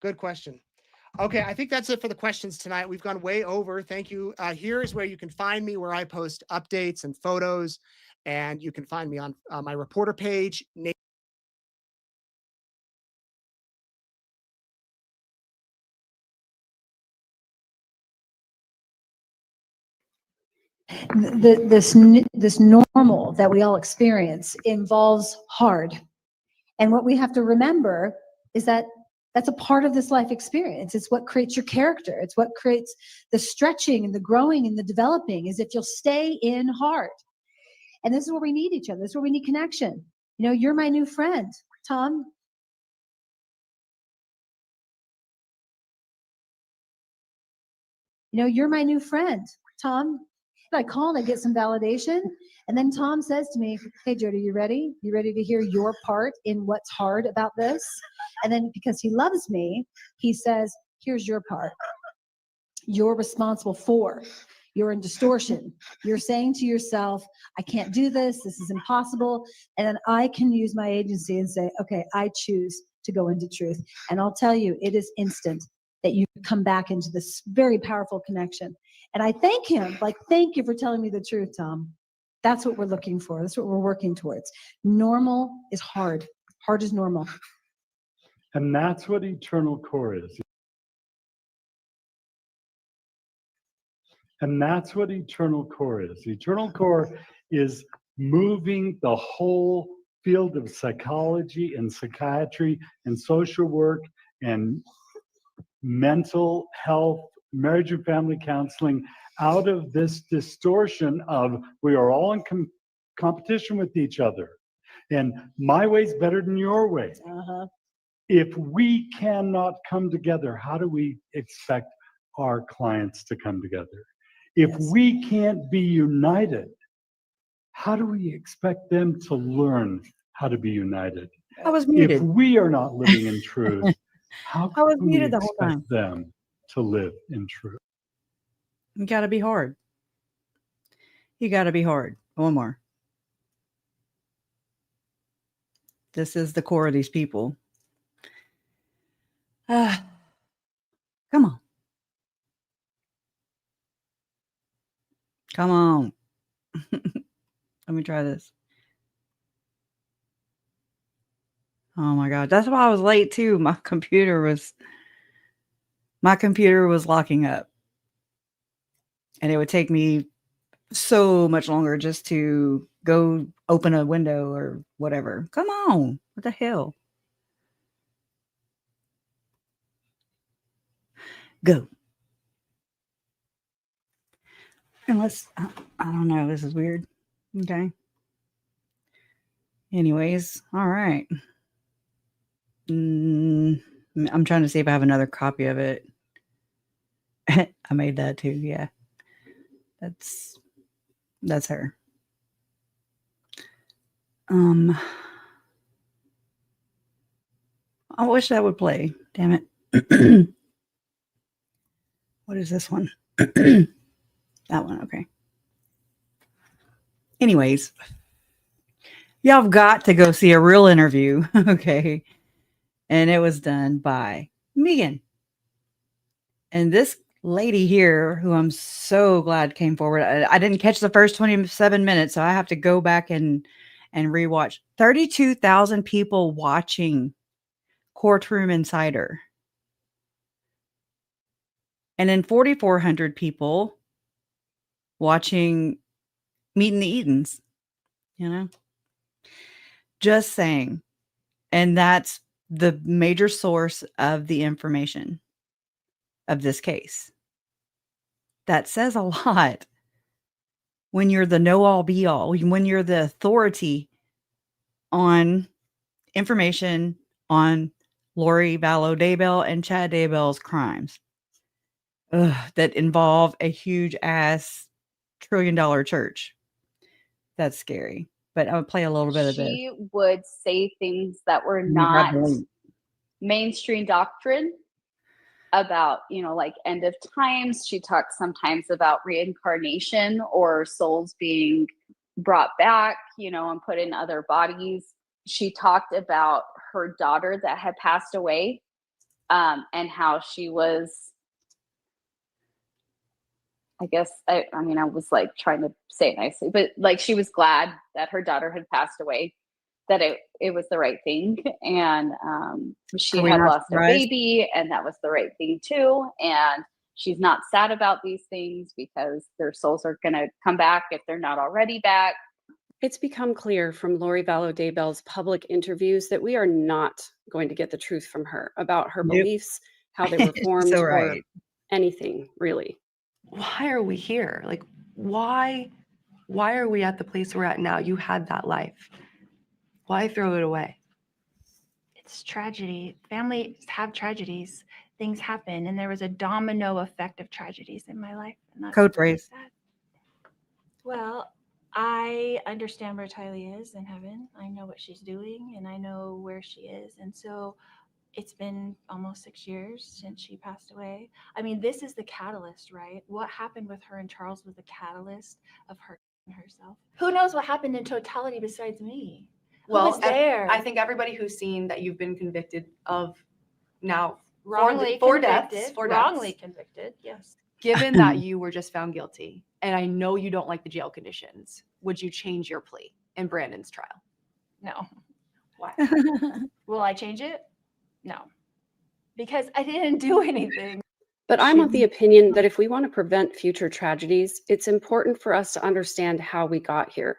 Good question. Okay, I think that's it for the questions tonight. We've gone way over. Thank you. Here is where you can find me, where I post updates and photos, and you can find me on my reporter page. This normal that we all experience involves hard. And what we have to remember is that that's a part of this life experience. It's what creates your character. It's what creates the stretching and the growing and the developing, is if you'll stay in hard. And this is where we need each other. This is where we need connection. You're my new friend, Tom. You're my new friend, Tom. I call and I get some validation. And then Tom says to me, hey, Jody, you ready? You ready to hear your part in what's hard about this? And then because he loves me, he says, here's your part. You're responsible for. You're in distortion. You're saying to yourself, I can't do this. This is impossible. And then I can use my agency and say, okay, I choose to go into truth. And I'll tell you, it is instant that you come back into this very powerful connection. And I thank him, thank you for telling me the truth, Tom. That's what we're looking for. That's what we're working towards. Normal is hard. Hard is normal. And that's what eternal core is. And that's what eternal core is. Eternal core is moving the whole field of psychology and psychiatry and social work and mental health, marriage and family counseling out of this distortion of we are all in competition with each other. And my way's better than your way. If we cannot come together, how do we expect our clients to come together? If we can't be united, how do we expect them to learn how to be united? I was If muted. we are not living in truth, how I was can we muted the whole expect them to live in truth? You got to be hard. You got to be hard. One more. This is the core of these people. Come on. Come on. Let me try this. Oh my God. That's why I was late too. My computer was locking up. And it would take me so much longer just to go open a window or whatever. Come on. What the hell? Go. Unless, I don't know. This is weird. Okay. Anyways, all right. I'm trying to see if I have another copy of it. I made that too. Yeah. That's her. I wish that would play. Damn it. What is this one? That one. Okay. Anyways, y'all have got to go see a real interview. Okay. And it was done by Megan. And this lady here, who I'm so glad came forward. I didn't catch the first 27 minutes, so I have to go back and rewatch. 32,000 people watching Courtroom Insider. And then 4,400 people watching Meeting the Eatons. You know? Just saying. And that's the major source of the information of this case. That says a lot when you're the know-all be-all, when you're the authority on information on Lori Vallow Daybell and Chad Daybell's crimes that involve a huge ass $1 trillion church. That's scary. But I'll play a little bit of this. She would say things that were Oh my God, not delete. mainstream doctrine about, like end of times. She talks sometimes about reincarnation or souls being brought back, and put in other bodies. She talked about her daughter that had passed away, and how she was, I guess, I was like trying to say it nicely, but like she was glad that her daughter had passed away, that it was the right thing. And she had lost a baby, and that was the right thing too. And she's not sad about these things because their souls are going to come back if they're not already back. It's become clear from Lori Vallow Daybell's public interviews that we are not going to get the truth from her about her beliefs, how they were formed, or anything, really. Why are we here? Like, why are we at the place we're at now? You had that life. Why throw it away? It's tragedy. Families have tragedies. Things happen. And there was a domino effect of tragedies in my life. And that's code phrase. Sad. Well, I understand where Tylie is in heaven. I know what she's doing and I know where she is. And so it's been almost 6 years since she passed away. I mean, this is the catalyst, right? What happened with her and Charles was the catalyst of her herself. Who knows what happened in totality besides me? Well, Who was there? I think everybody who's seen that you've been convicted of now wrongly four convicted. deaths. Wrongly convicted, yes. Given that you were just found guilty, and I know you don't like the jail conditions, would you change your plea in Brandon's trial? No. Why? Will I change it? No. Because I didn't do anything. But I'm of the opinion that if we want to prevent future tragedies, it's important for us to understand how we got here.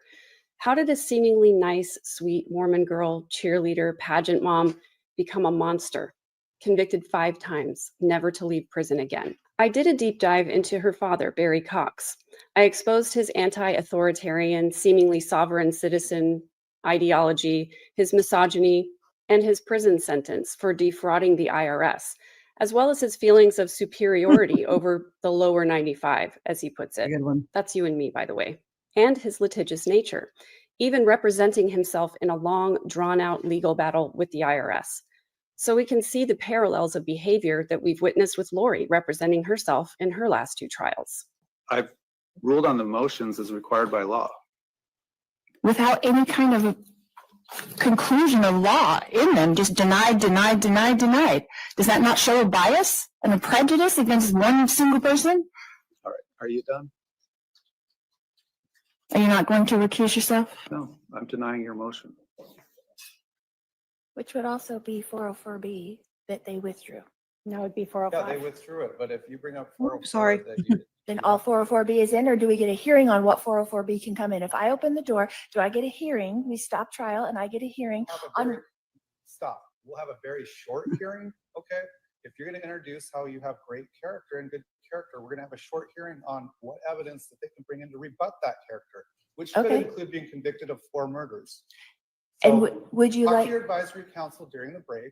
How did a seemingly nice, sweet Mormon girl, cheerleader, pageant mom become a monster, convicted 5 times, never to leave prison again? I did a deep dive into her father, Barry Cox. I exposed his anti-authoritarian, seemingly sovereign citizen ideology, his misogyny, and his prison sentence for defrauding the IRS, as well as his feelings of superiority over the lower 95, as he puts it. Good one. That's you and me, by the way. And his litigious nature, even representing himself in a long, drawn-out legal battle with the IRS. So we can see the parallels of behavior that we've witnessed with Lori representing herself in her last 2 trials. I've ruled on the motions as required by law. Without any kind of a conclusion of law in them, just denied. Does that not show a bias and a prejudice against one single person? All right, are you done? Are you not going to recuse yourself? No, I'm denying your motion. Which would also be 404B that they withdrew. No, it'd be Yeah, 405. they withdrew it, but if you bring up 404, sorry. then you, Then all 404B is in, or do we get a hearing on what 404B can come in? If I open the door, do I get a hearing? We stop trial and I get a hearing have a on, very- stop. We'll have a very short hearing, okay? If you're going to introduce how you have great character and good character, we're going to have a short hearing on what evidence that they can bring in to rebut that character, which could Okay. include being convicted of 4 murders. and So would you talk to like, your advisory counsel during the break.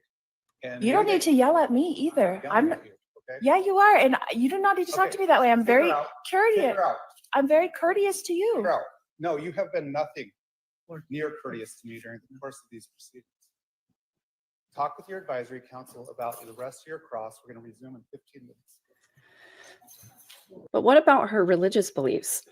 And you don't maybe need to yell at me either. yell I'm, at you, okay? yeah, you are. And you do not need to talk Okay. to me that way. I'm Kick very her out. courteous. Kick her out. I'm very courteous to Kick you. her out. No, you have been nothing near courteous to me during the course of these proceedings. Talk with your advisory council about the rest of your cross. We're going to resume in 15 minutes. But what about her religious beliefs?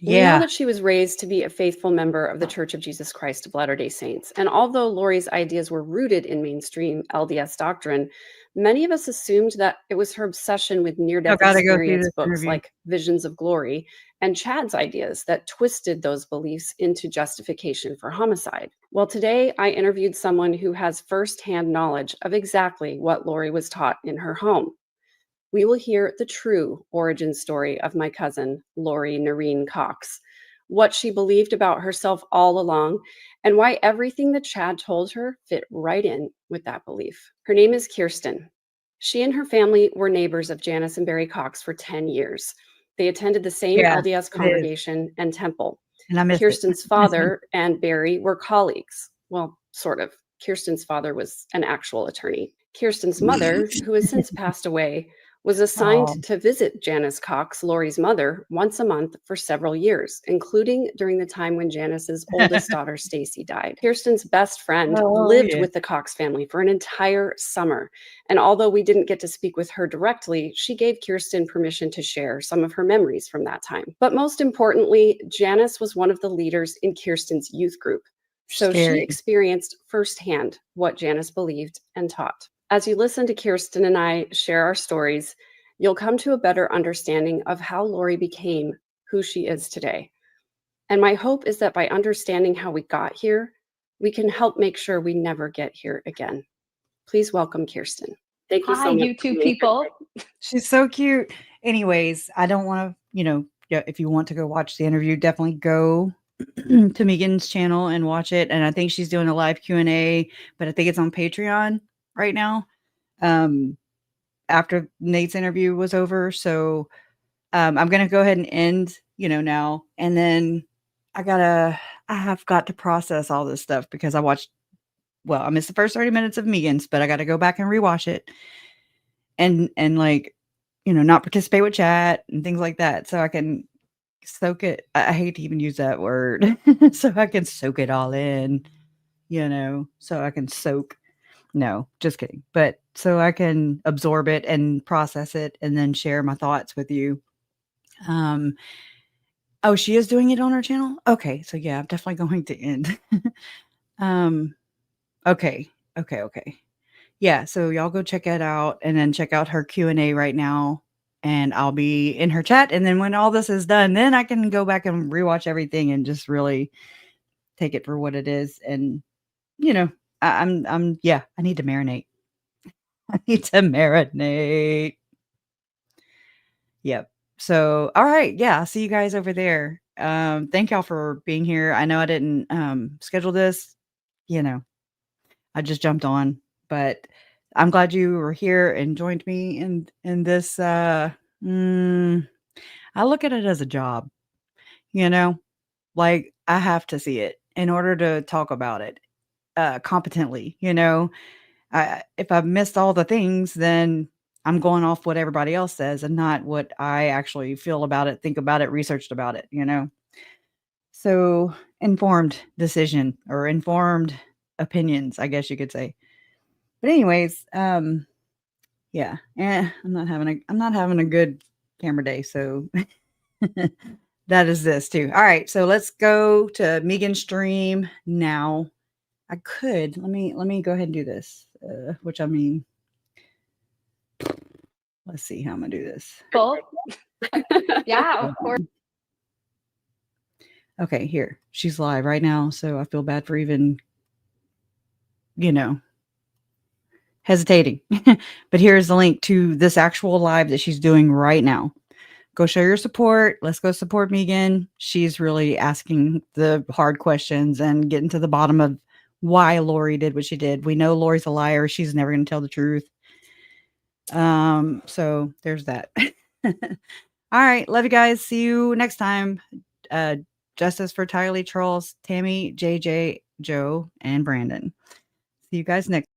We know Yeah. that she was raised to be a faithful member of the Church of Jesus Christ of Latter-day Saints. And although Lori's ideas were rooted in mainstream LDS doctrine, many of us assumed that it was her obsession with near-death gotta go through experience this books interview. like Visions of Glory and Chad's ideas that twisted those beliefs into justification for homicide. Well, today I interviewed someone who has firsthand knowledge of exactly what Lori was taught in her home. We will hear the true origin story of my cousin, Lori Noreen Cox, what she believed about herself all along, and why everything that Chad told her fit right in with that belief. Her name is Kirsten. She and her family were neighbors of Janice and Barry Cox for 10 years. They attended the same Yeah, LDS congregation and temple. And I missed Kirsten's it. father and Barry were colleagues. Well, sort of. Kirsten's father was an actual attorney. Kirsten's mother, who has since passed away, was assigned Aw. to visit Janice Cox, Lori's mother, once a month for several years, including during the time when Janice's oldest daughter, Stacy, died. Kirsten's best friend lived with the Cox family for an entire summer. And although we didn't get to speak with her directly, she gave Kirsten permission to share some of her memories from that time. But most importantly, Janice was one of the leaders in Kirsten's youth group. So Scary. she experienced firsthand what Janice believed and taught. As you listen to Kirsten and I share our stories, you'll come to a better understanding of how Lori became who she is today. And my hope is that by understanding how we got here, we can help make sure we never get here again. Please welcome Kirsten. Thank you Hi, so much. YouTube people. She's so cute. Anyways, I don't want to, if you want to go watch the interview, definitely go to Megan's channel and watch it. And I think she's doing a live Q&A, but I think it's on Patreon right now. After Nate's interview was over. So I'm going to go ahead and end, now. And then I have got to process all this stuff because I missed the first 30 minutes of Megan's, but I got to go back and rewatch it and not participate with chat and things like that. So I can soak it. I hate to even use that word. So I can soak it all in, so I can soak. No, just kidding. But so I can absorb it and process it and then share my thoughts with you. Oh, she is doing it on her channel? Okay. So yeah, I'm definitely going to end. Okay. Yeah. So y'all go check it out and then check out her Q&A right now. and I'll be in her chat. And then when all this is done, then I can go back and rewatch everything and just really take it for what it is. And, you know, I need to marinate. I need to marinate. Yep. So, all right. Yeah. I'll see you guys over there. Thank y'all for being here. I know I didn't schedule this, you know, I just jumped on, but I'm glad you were here and joined me in this. I look at it as a job, you know, like I have to see it in order to talk about it competently. You know, if I've missed all the things, then I'm going off what everybody else says and not what I actually feel about it, think about it, researched about it. You know, so informed decision or informed opinions, I guess you could say. But anyways, yeah, I'm not having a good camera day, so that is this too. All right, so let's go to Megan's stream now. I could let me go ahead and do this. Which I mean, let's see how I'm gonna do this. Cool. Yeah, of course. Okay, here she's live right now, so I feel bad for even, you know, hesitating. But here's the link to this actual live that she's doing right now. Go show your support. Let's go support Megan. She's really asking the hard questions and getting to the bottom of why Lori did what she did. We know Lori's a liar. She's never going to tell the truth. So there's that. All right. Love you guys. See you next time. Justice for Tylie, Charles, Tammy, JJ, Joe, and Brandon. See you guys next